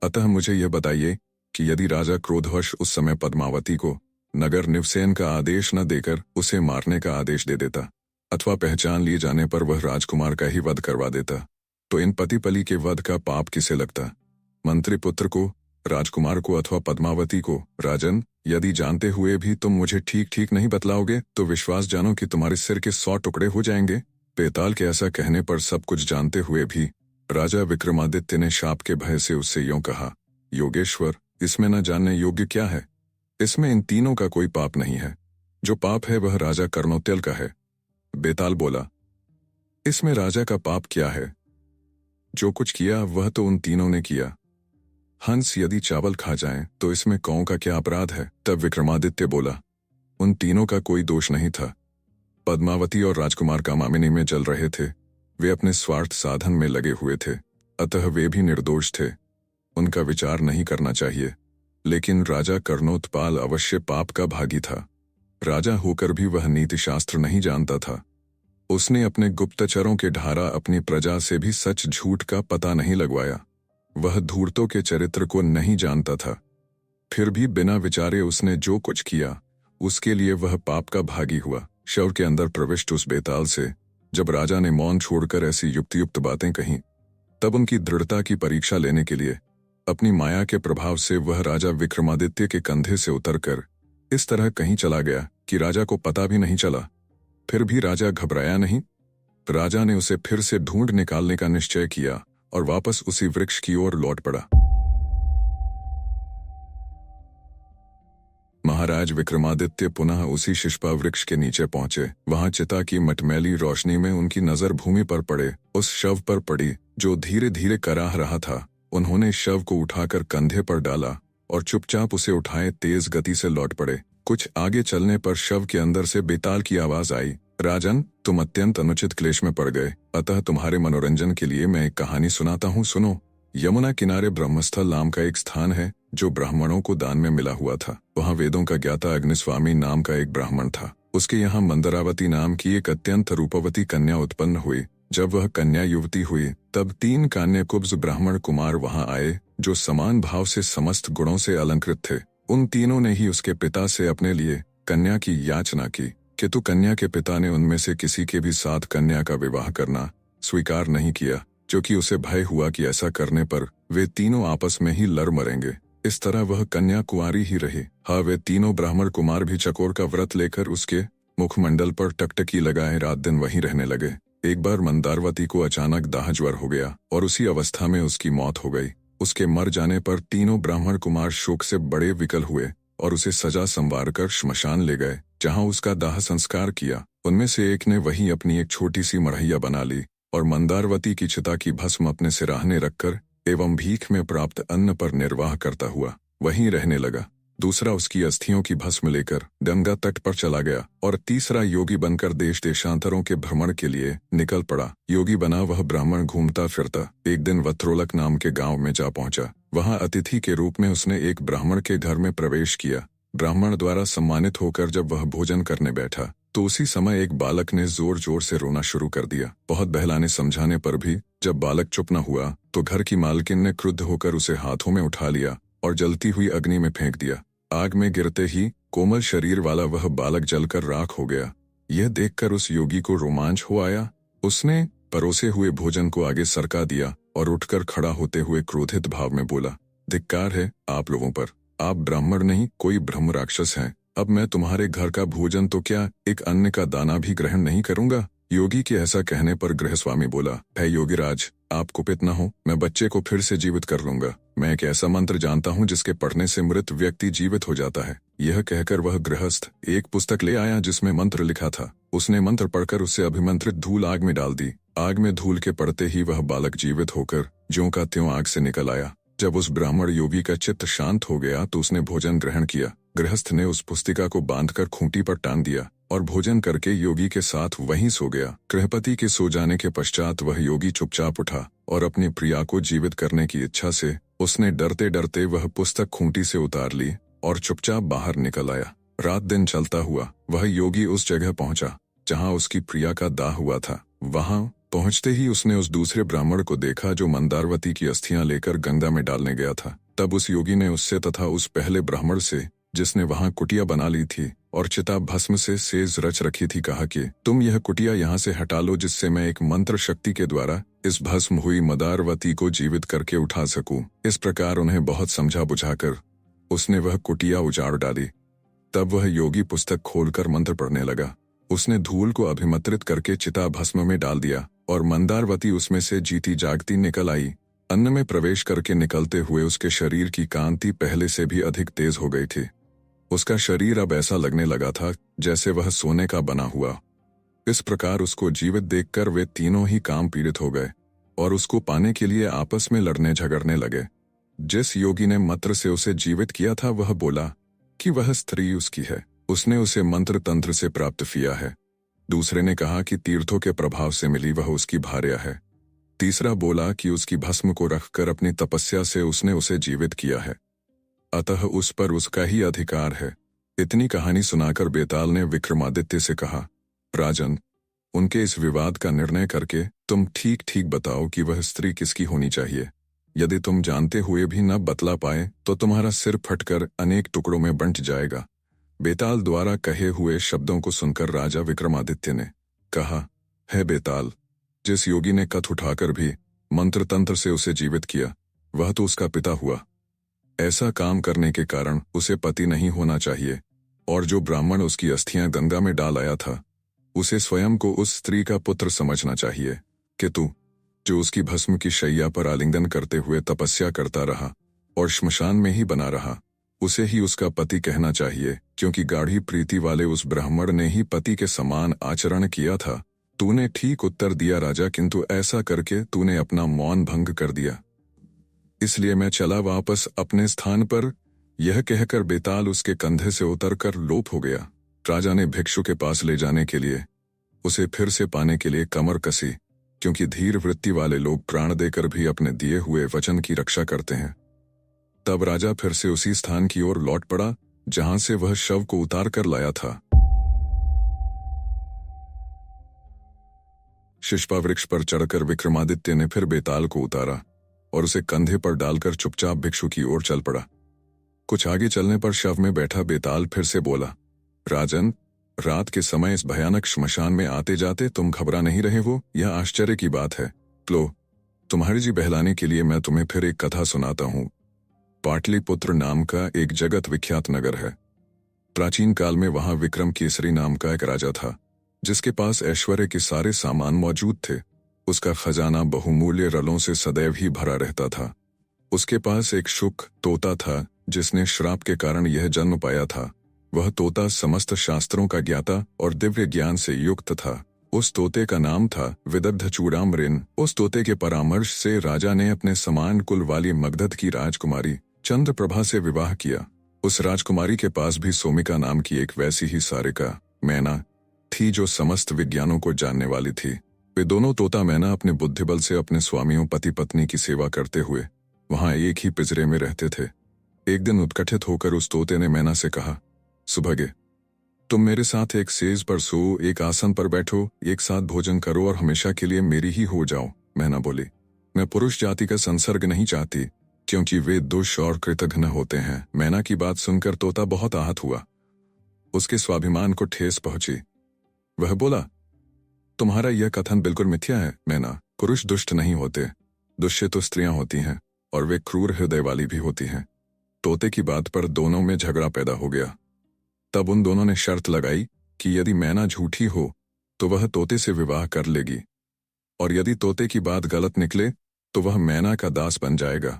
अतः मुझे यह बताइए कि यदि राजा क्रोधवश उस समय पद्मावती को नगर निवसेन का आदेश न देकर उसे मारने का आदेश दे देता अथवा पहचान लिए जाने पर वह राजकुमार का ही वध करवा देता, तो इन पति पली के वध का पाप किसे लगता? मंत्रिपुत्र को, राजकुमार को अथवा पद्मावती को? राजन, यदि जानते हुए भी तुम मुझे ठीक ठीक नहीं बतलाओगे तो विश्वास जानो कि तुम्हारे सिर के 100 टुकड़े हो जाएंगे। बेताल के ऐसा कहने पर सब कुछ जानते हुए भी राजा विक्रमादित्य ने शाप के भय से उससे यूं कहा, योगेश्वर, इसमें न जानने योग्य क्या है? इसमें इन तीनों का कोई पाप नहीं है। जो पाप है वह राजा कर्णोत्यल का है। बेताल बोला, इसमें राजा का पाप क्या है? जो कुछ किया वह तो उन तीनों ने किया। हंस यदि चावल खा जाएं तो इसमें कौओं का क्या अपराध है? तब विक्रमादित्य बोला, उन तीनों का कोई दोष नहीं था। पद्मावती और राजकुमार कामिनी में जल रहे थे। वे अपने स्वार्थ साधन में लगे हुए थे, अतः वे भी निर्दोष थे। उनका विचार नहीं करना चाहिए। लेकिन राजा कर्णोत्पाल अवश्य पाप का भागी था। राजा होकर भी वह नीति शास्त्र नहीं जानता था। उसने अपने गुप्तचरों के ढारा अपनी प्रजा से भी सच झूठ का पता नहीं लगवाया। वह धूर्तों के चरित्र को नहीं जानता था। फिर भी बिना विचारे उसने जो कुछ किया उसके लिए वह पाप का भागी हुआ। शव के अंदर प्रविष्ट उस बेताल से जब राजा ने मौन छोड़कर ऐसी युक्तियुक्त बातें कहीं, तब उनकी दृढ़ता की परीक्षा लेने के लिए अपनी माया के प्रभाव से वह राजा विक्रमादित्य के कंधे से उतरकर इस तरह कहीं चला गया कि राजा को पता भी नहीं चला। फिर भी राजा घबराया नहीं। राजा ने उसे फिर से ढूंढ निकालने का निश्चय किया और वापस उसी वृक्ष की ओर लौट पड़ा। महाराज विक्रमादित्य पुनः उसी शिष्पा वृक्ष के नीचे पहुंचे। वहां चिता की मटमैली रोशनी में उनकी नजर भूमि पर पड़े उस शव पर पड़ी जो धीरे धीरे कराह रहा था। उन्होंने शव को उठाकर कंधे पर डाला और चुपचाप उसे उठाए तेज गति से लौट पड़े। कुछ आगे चलने पर शव के अंदर से बेताल की आवाज आई, राजन, तुम अत्यंत अनुचित क्लेश में पड़ गए, अतः तुम्हारे मनोरंजन के लिए मैं एक कहानी सुनाता हूँ, सुनो। यमुना किनारे ब्रह्मस्थल नाम का एक स्थान है जो ब्राह्मणों को दान में मिला हुआ था। वहाँ वेदों का ज्ञाता अग्निस्वामी नाम का एक ब्राह्मण था। उसके यहाँ मंदरावती नाम की एक अत्यंत रूपवती कन्या उत्पन्न हुई। जब वह कन्या युवती हुई तब 3 कान्यकुब्ज ब्राह्मण कुमार वहां आए जो समान भाव से समस्त गुणों से अलंकृत थे। उन तीनों ने ही उसके पिता से अपने लिए कन्या की याचना की, किंतु कन्या के पिता ने उनमें से किसी के भी साथ कन्या का विवाह करना स्वीकार नहीं किया, क्योंकि उसे भय हुआ कि ऐसा करने पर वे तीनों आपस में ही लड़ मरेंगे। इस तरह वह कन्या कुंवारी ही रही। हाँ, वे तीनों ब्राह्मण कुमार भी चकोर का व्रत लेकर उसके मुखमंडल पर टकटकी लगाए रात दिन वहीं रहने लगे। एक बार मंदारवती को अचानक दाह ज्वर हो गया और उसी अवस्था में उसकी मौत हो गई। उसके मर जाने पर तीनों ब्राह्मण कुमार शोक से बड़े विकल हुए और उसे सजा संवार कर श्मशान ले गए, जहां उसका दाह संस्कार किया। उनमें से एक ने वहीं अपनी एक छोटी सी मढ़ैया बना ली और मंदारवती की चिता की भस्म अपने सिराहने रखकर एवं भीख में प्राप्त अन्न पर निर्वाह करता हुआ वहीं रहने लगा। दूसरा उसकी अस्थियों की भस्म लेकर गंगा तट पर चला गया और तीसरा योगी बनकर देश देशांतरों के भ्रमण के लिए निकल पड़ा। योगी बना वह ब्राह्मण घूमता फिरता एक दिन वत्रोलक नाम के गांव में जा पहुंचा। वहां अतिथि के रूप में उसने एक ब्राह्मण के घर में प्रवेश किया। ब्राह्मण द्वारा सम्मानित होकर जब वह भोजन करने बैठा तो उसी समय एक बालक ने जोर जोर से रोना शुरू कर दिया। बहुत बहलाने समझाने पर भी जब बालक चुप न हुआ तो घर की मालकिन ने क्रुद्ध होकर उसे हाथों में उठा लिया और जलती हुई अग्नि में फेंक दिया। आग में गिरते ही कोमल शरीर वाला वह बालक जलकर राख हो गया। यह देखकर उस योगी को रोमांच हो आया। उसने परोसे हुए भोजन को आगे सरका दिया और उठकर खड़ा होते हुए क्रोधित भाव में बोला, धिक्कार है आप लोगों पर, आप ब्राह्मण नहीं कोई ब्रह्म राक्षस हैं। अब मैं तुम्हारे घर का भोजन तो क्या, एक अन्न का दाना भी ग्रहण नहीं करूंगा। योगी के ऐसा कहने पर गृहस्वामी बोला, है योगीराज, आप कुपित न हो, मैं बच्चे को फिर से जीवित कर लूंगा। मैं एक ऐसा मंत्र जानता हूँ जिसके पढ़ने से मृत व्यक्ति जीवित हो जाता है। यह कहकर वह गृहस्थ एक पुस्तक ले आया जिसमें मंत्र लिखा था। उसने मंत्र पढ़कर उससे अभिमंत्रित धूल आग में डाल दी। आग में धूल के पड़ते ही वह बालक जीवित होकर ज्यों का त्यों आग से निकल आया। जब उस ब्राह्मण योगी का चित्त शांत हो गया तो उसने भोजन ग्रहण किया। गृहस्थ ने उस पुस्तिका को बांधकर खूंटी पर टांग दिया और भोजन करके योगी के साथ वहीं सो गया। गृहपति के सो जाने के पश्चात वह योगी चुपचाप उठा और अपनी प्रिया को जीवित करने की इच्छा से उसने डरते डरते वह पुस्तक खूंटी से उतार ली और चुपचाप बाहर निकल आया। रात दिन चलता हुआ वह योगी उस जगह पहुंचा जहां उसकी प्रिया का दाह हुआ था। वहां पहुंचते ही उसने उस दूसरे ब्राह्मण को देखा जो मंदारवती की अस्थियां लेकर गंगा में डालने गया था। तब उस योगी ने उससे तथा उस पहले ब्राह्मण से जिसने वहां कुटिया बना ली थी और चिता भस्म से सेज रच रखी थी कहा कि तुम यह कुटिया यहाँ से हटा लो जिससे मैं एक मंत्र शक्ति के द्वारा इस भस्म हुई मंदारवती को जीवित करके उठा सकूं। इस प्रकार उन्हें बहुत समझा बुझाकर उसने वह कुटिया उजाड़ डाली। तब वह योगी पुस्तक खोलकर मंत्र पढ़ने लगा। उसने धूल को अभिमंत्रित करके चिता भस्म में डाल दिया और मंदारवती उसमें से जीती जागती निकल आई। अन्न में प्रवेश करके निकलते हुए उसके शरीर की कांति पहले से भी अधिक तेज हो गई थी। उसका शरीर अब ऐसा लगने लगा था जैसे वह सोने का बना हुआ। इस प्रकार उसको जीवित देखकर वे तीनों ही काम पीड़ित हो गए और उसको पाने के लिए आपस में लड़ने झगड़ने लगे। जिस योगी ने मंत्र से उसे जीवित किया था वह बोला कि वह स्त्री उसकी है, उसने उसे मंत्र तंत्र से प्राप्त किया है। दूसरे ने कहा कि तीर्थों के प्रभाव से मिली वह उसकी भार्या है। तीसरा बोला कि उसकी भस्म को रखकर अपनी तपस्या से उसने उसे जीवित किया है, अतः उस पर उसका ही अधिकार है। इतनी कहानी सुनाकर बेताल ने विक्रमादित्य से कहा, राजन, उनके इस विवाद का निर्णय करके तुम ठीक ठीक बताओ कि वह स्त्री किसकी होनी चाहिए। यदि तुम जानते हुए भी न बतला पाए तो तुम्हारा सिर फटकर अनेक टुकड़ों में बंट जाएगा। बेताल द्वारा कहे हुए शब्दों को सुनकर राजा विक्रमादित्य ने कहा, है बेताल, जिस योगी ने कथ उठाकर भी मंत्र तंत्र से उसे जीवित किया वह तो उसका पिता हुआ। ऐसा काम करने के कारण उसे पति नहीं होना चाहिए, और जो ब्राह्मण उसकी अस्थियां गंगा में डाल आया था उसे स्वयं को उस स्त्री का पुत्र समझना चाहिए कि तू जो उसकी भस्म की शैया पर आलिंगन करते हुए तपस्या करता रहा और श्मशान में ही बना रहा, उसे ही उसका पति कहना चाहिए, क्योंकि गाढ़ी प्रीति वाले उस ब्राह्मण ने ही पति के समान आचरण किया था। तूने ठीक उत्तर दिया राजा, किंतु ऐसा करके तूने अपना मौन भंग कर दिया, इसलिए मैं चला वापस अपने स्थान पर। यह कहकर बेताल उसके कंधे से उतरकर लोप हो गया। राजा ने भिक्षु के पास ले जाने के लिए उसे फिर से पाने के लिए कमर कसी, क्योंकि धीर वृत्ति वाले लोग प्राण देकर भी अपने दिए हुए वचन की रक्षा करते हैं। तब राजा फिर से उसी स्थान की ओर लौट पड़ा जहां से वह शव को उतार कर लाया था। शिष्पा वृक्ष पर चढ़कर विक्रमादित्य ने फिर बेताल को उतारा और उसे कंधे पर डालकर चुपचाप भिक्षु की ओर चल पड़ा। कुछ आगे चलने पर शव में बैठा बेताल फिर से बोला, राजन, रात के समय इस भयानक श्मशान में आते जाते तुम घबरा नहीं रहे हो, यह आश्चर्य की बात है। लो, तुम्हारी जी बहलाने के लिए मैं तुम्हें फिर एक कथा सुनाता हूँ। पाटलिपुत्र नाम का एक जगत विख्यात नगर है। प्राचीन काल में वहां विक्रम केसरी नाम का एक राजा था जिसके पास ऐश्वर्य के सारे सामान मौजूद थे। उसका खजाना बहुमूल्य रलों से सदैव ही भरा रहता था। उसके पास एक शुक तोता था जिसने श्राप के कारण यह जन्म पाया था। वह तोता समस्त शास्त्रों का ज्ञाता और दिव्य ज्ञान से युक्त था। उस तोते का नाम था विदग्ध चूड़ामृन। उस तोते के परामर्श से राजा ने अपने समान कुल वाली मगध की राजकुमारी चंद्रप्रभा से विवाह किया। उस राजकुमारी के पास भी सोमिका नाम की एक वैसी ही सारिका मैना थी जो समस्त विज्ञानों को जानने वाली थी। वे दोनों तोता मैना अपने बुद्धिबल से अपने स्वामियों पति पत्नी की सेवा करते हुए वहां एक ही पिंजरे में रहते थे। एक दिन उत्कंठित होकर उस तोते ने मैना से कहा, सुभगे, तुम मेरे साथ एक सेज पर सो, एक आसन पर बैठो, एक साथ भोजन करो और हमेशा के लिए मेरी ही हो जाओ। मैना बोली, मैं पुरुष जाति का संसर्ग नहीं चाहती, क्योंकि वे दुष्ट और कृतघ्न होते हैं। मैना की बात सुनकर तोता बहुत आहत हुआ। उसके स्वाभिमान को ठेस पहुंची। वह बोला, तुम्हारा यह कथन बिल्कुल मिथ्या है मैना। पुरुष दुष्ट नहीं होते, दुष्ट तो स्त्रियां होती हैं और वे क्रूर हृदय वाली भी होती हैं। तोते की बात पर दोनों में झगड़ा पैदा हो गया। तब उन दोनों ने शर्त लगाई कि यदि मैना झूठी हो तो वह तोते से विवाह कर लेगी, और यदि तोते की बात गलत निकले तो वह मैना का दास बन जाएगा।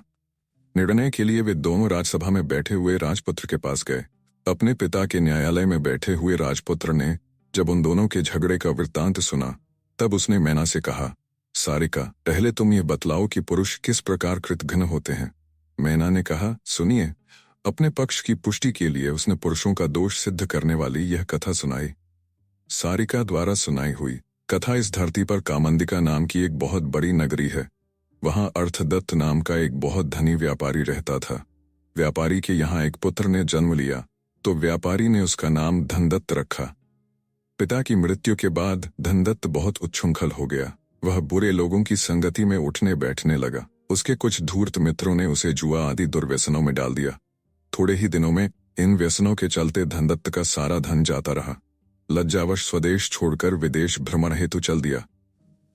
निर्णय के लिए वे दोनों राजसभा में बैठे हुए राजपुत्र के पास गए। अपने पिता के न्यायालय में बैठे हुए राजपुत्र ने जब उन दोनों के झगड़े का वृत्तांत सुना, तब उसने मैना से कहा, सारिका, पहले तुम ये बतलाओ कि पुरुष किस प्रकार कृतघ्न होते हैं। मैना ने कहा, सुनिए। अपने पक्ष की पुष्टि के लिए उसने पुरुषों का दोष सिद्ध करने वाली यह कथा सुनाई। सारिका द्वारा सुनाई हुई कथा इस धरती पर कामंदिका नाम की एक बहुत बड़ी नगरी है। वहां अर्थदत्त नाम का एक बहुत धनी व्यापारी रहता था। व्यापारी के यहाँ एक पुत्र ने जन्म लिया तो व्यापारी ने उसका नाम धनदत्त रखा। पिता की मृत्यु के बाद धनदत्त बहुत उच्छृंखल हो गया। वह बुरे लोगों की संगति में उठने बैठने लगा। उसके कुछ धूर्त मित्रों ने उसे जुआ आदि दुर्व्यसनों में डाल दिया। थोड़े ही दिनों में इन व्यसनों के चलते धनदत्त का सारा धन जाता रहा। लज्जावश स्वदेश छोड़कर विदेश भ्रमण हेतु चल दिया।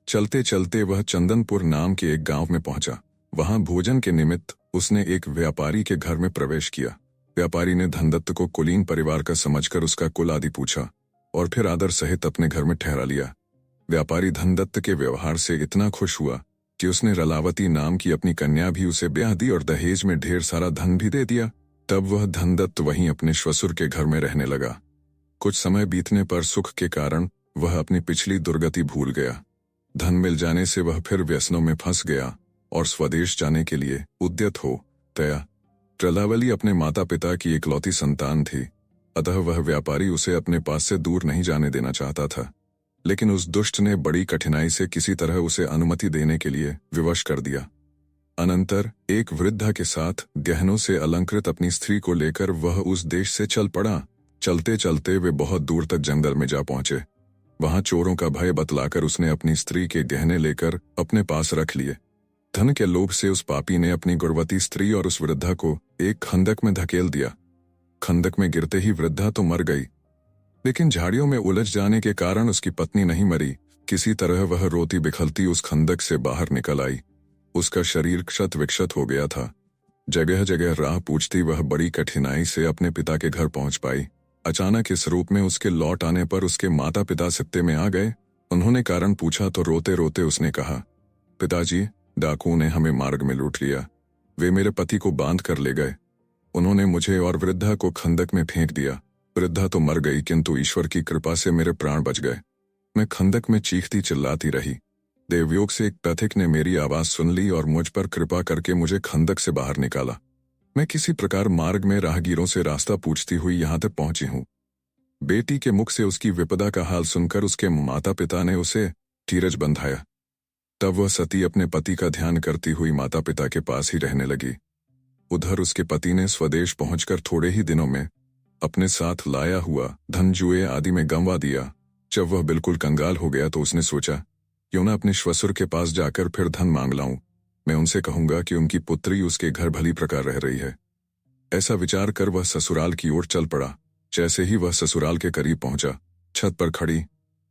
चलते चलते वह चंदनपुर नाम के एक गांव में पहुंचा। वहां भोजन के निमित्त उसने एक व्यापारी के घर में प्रवेश किया। व्यापारी ने धनदत्त को कुलीन परिवार का समझकर उसका कुल आदि पूछा और फिर आदर सहित अपने घर में ठहरा लिया। व्यापारी धनदत्त के व्यवहार से इतना खुश हुआ कि उसने रलावती नाम की अपनी कन्या भी उसे ब्याह दी और दहेज में ढेर सारा धन भी दे दिया। तब वह धनदत्त वहीं अपने श्वशुर के घर में रहने लगा। कुछ समय बीतने पर सुख के कारण वह अपनी पिछली दुर्गति भूल गया। धन मिल जाने से वह फिर व्यसनों में फंस गया और स्वदेश जाने के लिए उद्यत हो गया। प्रलावली अपने माता पिता की इकलौती संतान थी, अतः वह व्यापारी उसे अपने पास से दूर नहीं जाने देना चाहता था। लेकिन उस दुष्ट ने बड़ी कठिनाई से किसी तरह उसे अनुमति देने के लिए विवश कर दिया। अनंतर एक वृद्धा के साथ गहनों से अलंकृत अपनी स्त्री को लेकर वह उस देश से चल पड़ा। चलते चलते वे बहुत दूर तक जंगल में जा पहुंचे। वहां चोरों का भय बतलाकर उसने अपनी स्त्री के गहने लेकर अपने पास रख लिए। धन के लोभ से उस पापी ने अपनी गुणवती स्त्री और उस वृद्धा को एक खंदक में धकेल दिया। खंदक में गिरते ही वृद्धा तो मर गई, लेकिन झाड़ियों में उलझ जाने के कारण उसकी पत्नी नहीं मरी। किसी तरह वह रोती बिखलती उस खंदक से बाहर निकल आई। उसका शरीर क्षत विक्षत हो गया था। जगह जगह राह पूछती वह बड़ी कठिनाई से अपने पिता के घर पहुंच पाई। अचानक इस रूप में उसके लौट आने पर उसके माता पिता सित्ते में आ गए। उन्होंने कारण पूछा तो रोते रोते उसने कहा, पिताजी, डाकुओं ने हमें मार्ग में लूट लिया। वे मेरे पति को बांध कर ले गए। उन्होंने मुझे और वृद्धा को खंदक में फेंक दिया। वृद्धा तो मर गई, किंतु ईश्वर की कृपा से मेरे प्राण बच गए। मैं खंदक में चीखती चिल्लाती रही। देवयोग से एक पथिक ने मेरी आवाज सुन ली और मुझ पर कृपा करके मुझे खंदक से बाहर निकाला। मैं किसी प्रकार मार्ग में राहगीरों से रास्ता पूछती हुई यहाँ तक पहुंची हूँ। बेटी के मुख से उसकी विपदा का हाल सुनकर उसके माता पिता ने उसे धीरज बंधाया। तब वह सती अपने पति का ध्यान करती हुई माता पिता के पास ही रहने लगी। उधर उसके पति ने स्वदेश पहुंचकर थोड़े ही दिनों में अपने साथ लाया हुआ धन जुए आदि में गंवा दिया। जब वह बिल्कुल कंगाल हो गया तो उसने सोचा, क्यों न अपने श्वशुर के पास जाकर फिर धन मांग लाऊं। मैं उनसे कहूंगा कि उनकी पुत्री उसके घर भली प्रकार रह रही है। ऐसा विचार कर वह ससुराल की ओर चल पड़ा। जैसे ही वह ससुराल के करीब पहुंचा, छत पर खड़ी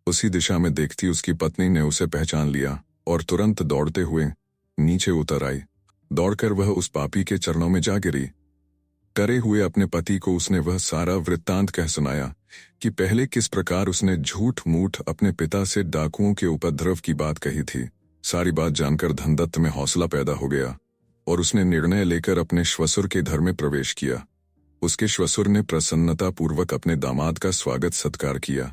उसी दिशा में देखती उसकी पत्नी ने उसे पहचान लिया और तुरंत दौड़ते हुए नीचे उतर आई। दौड़कर वह उस पापी के चरणों में जा गिरी। डरे हुए अपने पति को उसने वह सारा वृत्तांत कह सुनाया कि पहले किस प्रकार उसने झूठ मूठ अपने पिता से डाकुओं के उपद्रव की बात कही थी। सारी बात जानकर धनदत्त में हौसला पैदा हो गया और उसने निर्णय लेकर अपने श्वशुर के घर में प्रवेश किया। उसके श्वशुर ने प्रसन्नतापूर्वक अपने दामाद का स्वागत सत्कार किया,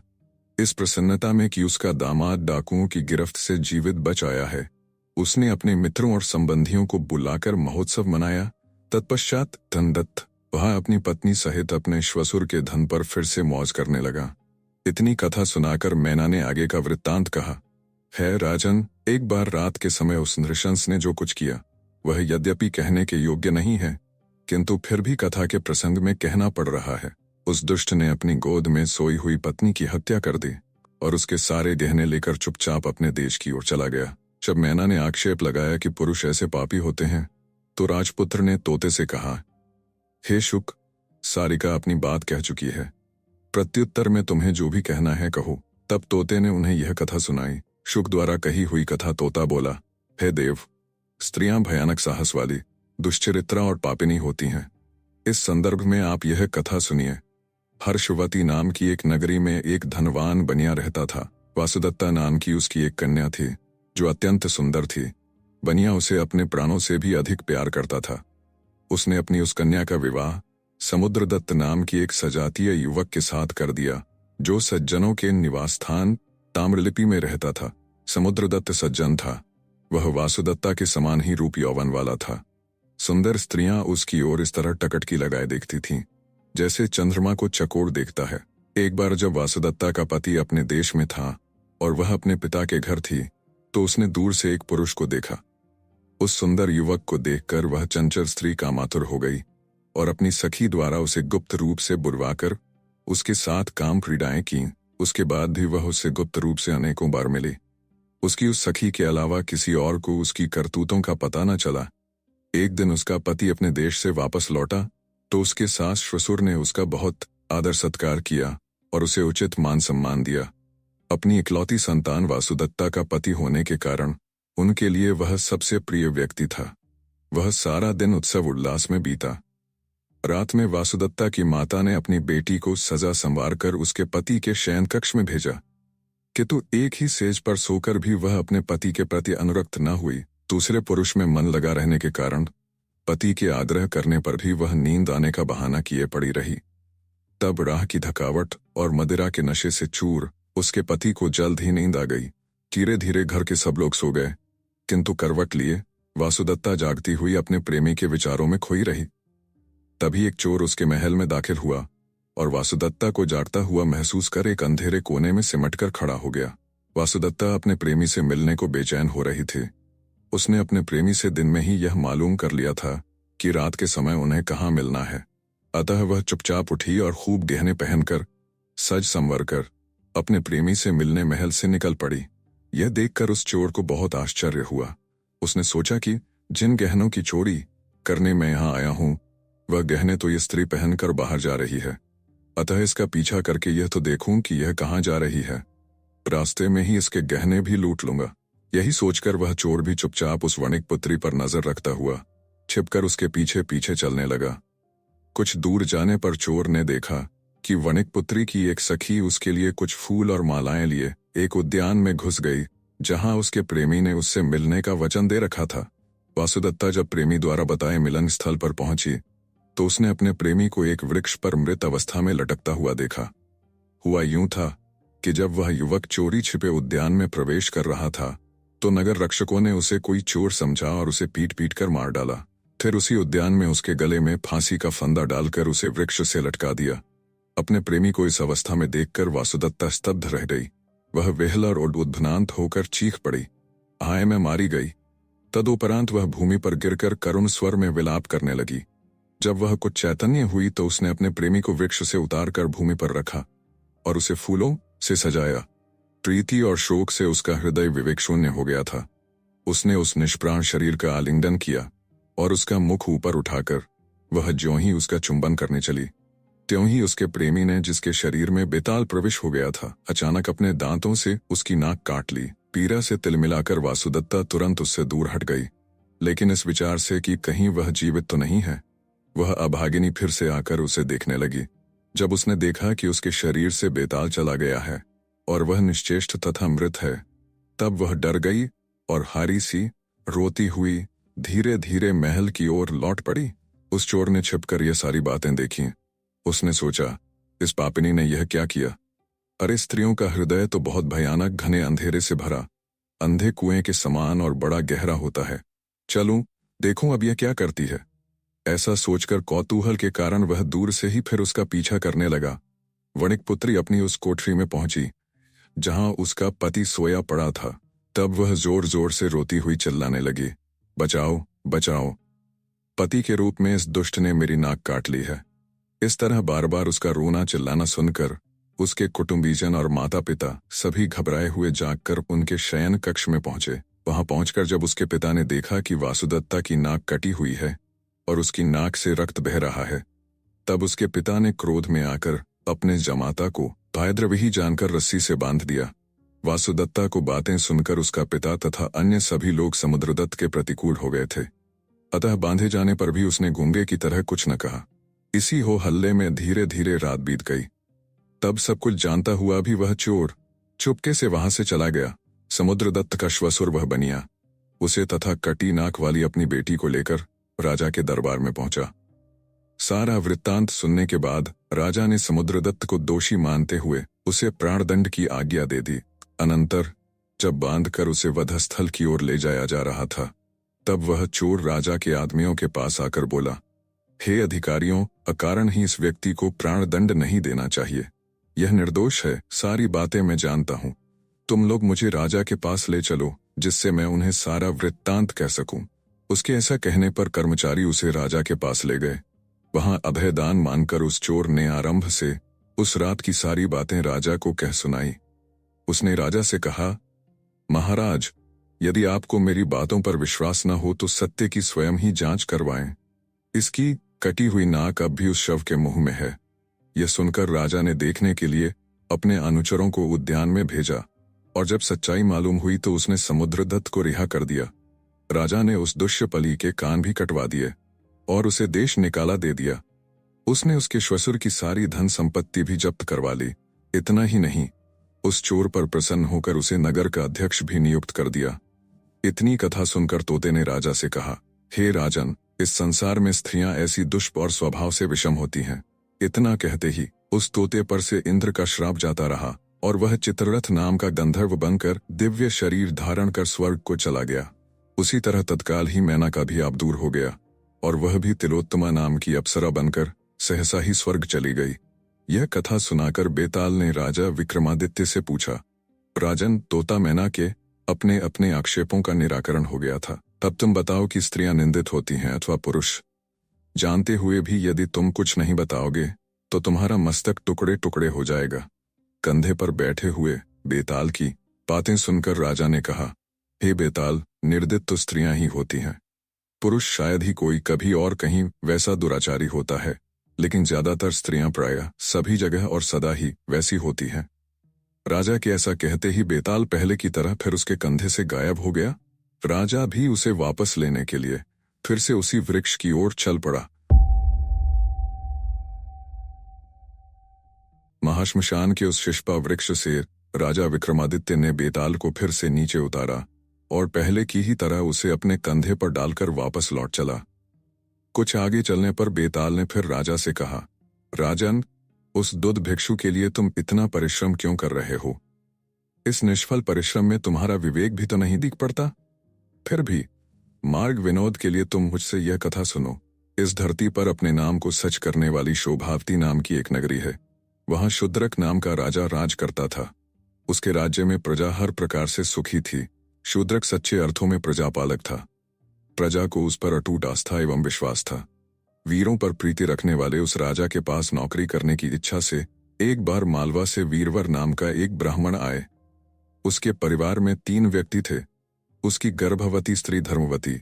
इस प्रसन्नता में कि उसका दामाद डाकुओं की गिरफ्त से जीवित बच आया है। उसने अपने मित्रों और संबंधियों को बुलाकर महोत्सव मनाया। तत्पश्चात धनदत्त वहां अपनी पत्नी सहित अपने श्वशुर के धन पर फिर से मौज करने लगा। इतनी कथा सुनाकर मैना ने आगे का वृत्तांत कहा। है राजन, एक बार रात के समय उस नृशंस ने जो कुछ किया वह यद्यपि कहने के योग्य नहीं है, किंतु फिर भी कथा के प्रसंग में कहना पड़ रहा है। उस दुष्ट ने अपनी गोद में सोई हुई पत्नी की हत्या कर दी और उसके सारे गहने लेकर चुपचाप अपने देश की ओर चला गया। जब मैना ने आक्षेप लगाया कि पुरुष ऐसे पापी होते हैं, तो राजपुत्र ने तोते से कहा, हे शुक, सारिका अपनी बात कह चुकी है। प्रत्युत्तर में तुम्हें जो भी कहना है कहो। तब तोते ने उन्हें यह कथा सुनाई। शुक द्वारा कही हुई कथा। तोता बोला, हे देव, स्त्रियां भयानक साहस वाली, दुश्चरित्रा और पापिनी होती हैं। इस संदर्भ में आप यह कथा सुनिए। हर्षवती नाम की एक नगरी में एक धनवान बनिया रहता था। वासुदत्ता नाम की उसकी एक कन्या थी जो अत्यंत सुंदर थी। बनिया उसे अपने प्राणों से भी अधिक प्यार करता था। उसने अपनी उस कन्या का विवाह समुद्रदत्त नाम की एक सजातीय युवक के साथ कर दिया जो सज्जनों के निवास स्थान ताम्रलिपि में रहता था। समुद्रदत्त सज्जन था। वह वासुदत्ता के समान ही रूप यौवन वाला था। सुंदर स्त्रियां उसकी ओर इस तरह टकटकी लगाए देखती थीं जैसे चंद्रमा को चकोर देखता है। एक बार जब वासुदत्ता का पति अपने देश में था और वह अपने पिता के घर थी तो उसने दूर से एक पुरुष को देखा। उस सुंदर युवक को देखकर वह चंचल स्त्री कामातुर हो गई और अपनी सखी द्वारा उसे गुप्त रूप से बुलवाकर उसके साथ काम क्रीड़ाएं की। उसके बाद भी वह उससे गुप्त रूप से अनेकों बार मिली। उसकी उस सखी के अलावा किसी और को उसकी करतूतों का पता न चला। एक दिन उसका पति अपने देश से वापस लौटा तो उसके सास ससुर ने उसका बहुत आदर सत्कार किया और उसे उचित मान सम्मान दिया। अपनी इकलौती संतान वासुदत्ता का पति होने के कारण उनके लिए वह सबसे प्रिय व्यक्ति था। वह सारा दिन उत्सव उल्लास में बीता। रात में वासुदत्ता की माता ने अपनी बेटी को सजा संवार कर उसके पति के शयन कक्ष में भेजा, किंतु एक ही सेज पर सोकर भी वह अपने पति के प्रति अनुरक्त न हुई। दूसरे पुरुष में मन लगा रहने के कारण पति के आग्रह करने पर भी वह नींद आने का बहाना किए पड़ी रही। तब राह की थकावट और मदिरा के नशे से चूर उसके पति को जल्द ही नींद आ गई। धीरे धीरे घर के सब लोग सो गए, किंतु करवट लिए वासुदत्ता जागती हुई अपने प्रेमी के विचारों में खोई रही। तभी एक चोर उसके महल में दाखिल हुआ और वासुदत्ता को जागता हुआ महसूस कर एक अंधेरे कोने में सिमटकर खड़ा हो गया। वासुदत्ता अपने प्रेमी से मिलने को बेचैन हो रही थी। उसने अपने प्रेमी से दिन में ही यह मालूम कर लिया था कि रात के समय उन्हें कहाँ मिलना है। अतः वह चुपचाप उठी और खूब गहने पहनकर सज संवर कर अपने प्रेमी से मिलने महल से निकल पड़ी। यह देखकर उस चोर को बहुत आश्चर्य हुआ। उसने सोचा कि जिन गहनों की चोरी करने मैं यहाँ आया हूँ वह गहने तो ये स्त्री पहनकर बाहर जा रही है, अतः इसका पीछा करके यह तो देखूं कि यह कहाँ जा रही है। रास्ते में ही इसके गहने भी लूट लूंगा। यही सोचकर वह चोर भी चुपचाप उस वणिक पुत्री पर नजर रखता हुआ छिपकर उसके पीछे पीछे चलने लगा। कुछ दूर जाने पर चोर ने देखा कि वणिक पुत्री की एक सखी उसके लिए कुछ फूल और मालाएं लिए एक उद्यान में घुस गई जहां उसके प्रेमी ने उससे मिलने का वचन दे रखा था। वासुदत्ता जब प्रेमी द्वारा बताए मिलन स्थल पर पहुंची तो उसने अपने प्रेमी को एक वृक्ष पर मृत अवस्था में लटकता हुआ देखा। हुआ यूं था कि जब वह युवक चोरी छिपे उद्यान में प्रवेश कर रहा था तो नगर रक्षकों ने उसे कोई चोर समझा और उसे पीट पीट कर मार डाला। फिर उसी उद्यान में उसके गले में फांसी का फंदा डालकर उसे वृक्ष से लटका दिया। अपने प्रेमी को इस अवस्था में देखकर वासुदत्ता स्तब्ध रह गई। वह वेहल और उद्भ्रांत होकर चीख पड़ी, हाय मैं मारी गई। तदुपरांत वह भूमि पर गिरकर करुण स्वर में विलाप करने लगी। जब वह कुछ चैतन्य हुई तो उसने अपने प्रेमी को वृक्ष से उतारकर भूमि पर रखा और उसे फूलों से सजाया। प्रीति और शोक से उसका हृदय विवेक शून्य हो गया था। उसने उस निष्प्राण शरीर का आलिंगन किया और उसका मुख ऊपर उठाकर वह ज्यों ही उसका चुंबन करने चली त्यों ही उसके प्रेमी ने, जिसके शरीर में बेताल प्रवेश हो गया था, अचानक अपने दांतों से उसकी नाक काट ली। पीड़ा से तिलमिलाकर वासुदत्ता तुरंत उससे दूर हट गई, लेकिन इस विचार से कि कहीं वह जीवित तो नहीं है। वह अभागिनी फिर से आकर उसे देखने लगी। जब उसने देखा कि उसके शरीर से बेताल चला गया है और वह निश्चेष्ट तथा मृत है, तब वह डर गई और हारी सी रोती हुई धीरे धीरे महल की ओर लौट पड़ी। उस चोर ने छिपकर यह सारी बातें देखी। उसने सोचा, इस पापिनी ने यह क्या किया? अरे स्त्रियों का हृदय तो बहुत भयानक घने अंधेरे से भरा अंधे कुएं के समान और बड़ा गहरा होता है। चलूं देखूं अब यह क्या करती है। ऐसा सोचकर कौतूहल के कारण वह दूर से ही फिर उसका पीछा करने लगा। वणिक पुत्री अपनी उस कोठरी में पहुंची जहां उसका पति सोया पड़ा था। तब वह जोर जोर से रोती हुई चिल्लाने लगी, बचाओ बचाओ, पति के रूप में इस दुष्ट ने मेरी नाक काट ली है। इस तरह बार बार उसका रोना चिल्लाना सुनकर उसके कुटुंबीजन और माता पिता सभी घबराए हुए जागकर उनके शयन कक्ष में पहुंचे। वहां पहुंचकर जब उसके पिता ने देखा कि वासुदत्ता की नाक कटी हुई है और उसकी नाक से रक्त बह रहा है, तब उसके पिता ने क्रोध में आकर अपने जमाता को भाद्रवही जानकर रस्सी से बांध दिया। वासुदत्ता को बातें सुनकर उसका पिता तथा अन्य सभी लोग समुद्रदत्त के प्रतिकूल हो गए थे, अतः बांधे जाने पर भी उसने गूंगे की तरह कुछ न कहा। इसी हो हल्ले में धीरे धीरे रात बीत गई। तब सब कुछ जानता हुआ भी वह चोर चुपके से वहां से चला गया। समुद्रदत्त का श्वसुर वह बनिया उसे तथा कटी नाक वाली अपनी बेटी को लेकर राजा के दरबार में पहुंचा। सारा वृत्तांत सुनने के बाद राजा ने समुद्रदत्त को दोषी मानते हुए उसे प्राणदंड की आज्ञा दे दी। अनंतर जब बांधकर उसे वधस्थल की ओर ले जाया जा रहा था, तब वह चोर राजा के आदमियों के पास आकर बोला, हे अधिकारियों, अकारण ही इस व्यक्ति को प्राणदंड नहीं देना चाहिए। यह निर्दोष है, सारी बातें मैं जानता हूं। तुम लोग मुझे राजा के पास ले चलो, जिससे मैं उन्हें सारा वृत्तांत कह सकूं। उसके ऐसा कहने पर कर्मचारी उसे राजा के पास ले गए। वहां अभयदान मानकर उस चोर ने आरंभ से उस रात की सारी बातें राजा को कह सुनाई। उसने राजा से कहा, महाराज, यदि आपको मेरी बातों पर विश्वास न हो तो सत्य की स्वयं ही जांच करवाएं। इसकी कटी हुई नाक अब भी उस शव के मुंह में है। यह सुनकर राजा ने देखने के लिए अपने अनुचरों को उद्यान में भेजा, और जब सच्चाई मालूम हुई तो उसने समुद्रदत्त को रिहा कर दिया। राजा ने उस दुष्यपली के कान भी कटवा दिए और उसे देश निकाला दे दिया। उसने उसके श्वसुर की सारी धन संपत्ति भी जब्त करवा ली। इतना ही नहीं, उस चोर पर प्रसन्न होकर उसे नगर का अध्यक्ष भी नियुक्त कर दिया। इतनी कथा सुनकर तोते ने राजा से कहा, हे राजन, इस संसार में स्त्रियां ऐसी दुष्ट और स्वभाव से विषम होती हैं। इतना कहते ही उस तोते पर से इंद्र का श्राप जाता रहा और वह चित्ररथ नाम का गंधर्व बनकर दिव्य शरीर धारण कर स्वर्ग को चला गया। उसी तरह तत्काल ही मैना का भी आप दूर हो गया और वह भी तिलोत्तमा नाम की अप्सरा बनकर सहसा ही स्वर्ग चली गई। यह कथा सुनाकर बेताल ने राजा विक्रमादित्य से पूछा, राजन, तोता मैना के अपने अपने आक्षेपों का निराकरण हो गया था। तब तुम बताओ कि स्त्रियां निंदित होती हैं अथवा पुरुष। जानते हुए भी यदि तुम कुछ नहीं बताओगे तो तुम्हारा मस्तक टुकड़े टुकड़े हो जाएगा। कंधे पर बैठे हुए बेताल की बातें सुनकर राजा ने कहा, हे बेताल, निर्दित तो स्त्रियां ही होती हैं। पुरुष शायद ही कोई कभी और कहीं वैसा दुराचारी होता है, लेकिन ज्यादातर स्त्रियां प्रायः सभी जगह और सदा ही वैसी होती हैं। राजा के ऐसा कहते ही बेताल पहले की तरह फिर उसके कंधे से गायब हो गया। राजा भी उसे वापस लेने के लिए फिर से उसी वृक्ष की ओर चल पड़ा। महाश्मशान के उस शिष्पा वृक्ष से राजा विक्रमादित्य ने बेताल को फिर से नीचे उतारा और पहले की ही तरह उसे अपने कंधे पर डालकर वापस लौट चला। कुछ आगे चलने पर बेताल ने फिर राजा से कहा, राजन, उस दुध भिक्षु के लिए तुम इतना परिश्रम क्यों कर रहे हो? इस निष्फल परिश्रम में तुम्हारा विवेक भी तो नहीं दिख पड़ता? फिर भी मार्ग विनोद के लिए तुम मुझसे यह कथा सुनो। इस धरती पर अपने नाम को सच करने वाली शोभावती नाम की एक नगरी है। वहां शूद्रक नाम का राजा राज करता था। उसके राज्य में प्रजा हर प्रकार से सुखी थी। शूद्रक सच्चे अर्थों में प्रजापालक था। प्रजा को उस पर अटूट आस्था एवं विश्वास था। वीरों पर प्रीति रखने वाले उस राजा के पास नौकरी करने की इच्छा से एक बार मालवा से वीरवर नाम का एक ब्राह्मण आए। उसके परिवार में 3 व्यक्ति थे। उसकी गर्भवती स्त्री धर्मवती,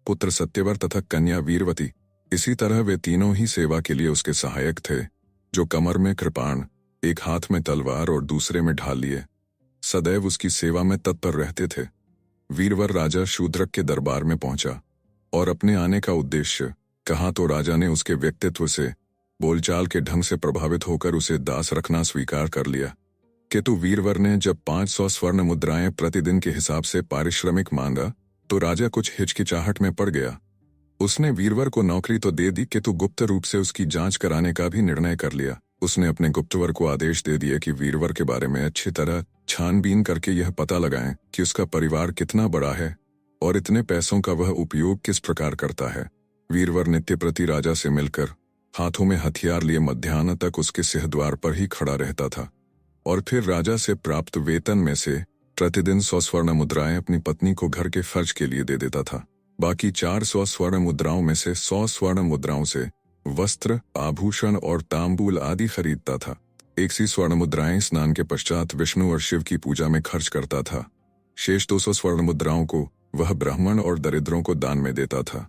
पुत्र सत्यवर तथा कन्या वीरवती। इसी तरह वे तीनों ही सेवा के लिए उसके सहायक थे, जो कमर में कृपाण, एक हाथ में तलवार और दूसरे में ढाल लिए सदैव उसकी सेवा में तत्पर रहते थे। वीरवर राजा शूद्रक के दरबार में पहुंचा और अपने आने का उद्देश्य कहा तो राजा ने उसके व्यक्तित्व से, बोलचाल के ढंग से प्रभावित होकर उसे दास रखना स्वीकार कर लिया। किंतु वीरवर ने जब 500 स्वर्ण मुद्राएं प्रतिदिन के हिसाब से पारिश्रमिक मांगा तो राजा कुछ हिचकिचाहट में पड़ गया। उसने वीरवर को नौकरी तो दे दी, किंतु गुप्त रूप से उसकी जांच कराने का भी निर्णय कर लिया। उसने अपने गुप्तवर को आदेश दे दिए कि वीरवर के बारे में अच्छी तरह छानबीन करके यह पता लगाएं कि उसका परिवार कितना बड़ा है और इतने पैसों का वह उपयोग किस प्रकार करता है। वीरवर नित्य प्रति राजा से मिलकर हाथों में हथियार लिए मध्याह्न तक उसके सिंहद्वार पर ही खड़ा रहता था और फिर राजा से प्राप्त वेतन में से प्रतिदिन 100 स्वर्ण मुद्राएं अपनी पत्नी को घर के खर्च के लिए दे देता था। बाकी 400 स्वर्ण मुद्राओं में से 100 स्वर्ण मुद्राओं से वस्त्र, आभूषण और तांबूल आदि खरीदता था। 100 स्वर्ण मुद्राएं स्नान के पश्चात विष्णु और शिव की पूजा में खर्च करता था। शेष 200 स्वर्ण मुद्राओं को वह ब्राह्मण और दरिद्रों को दान में देता था।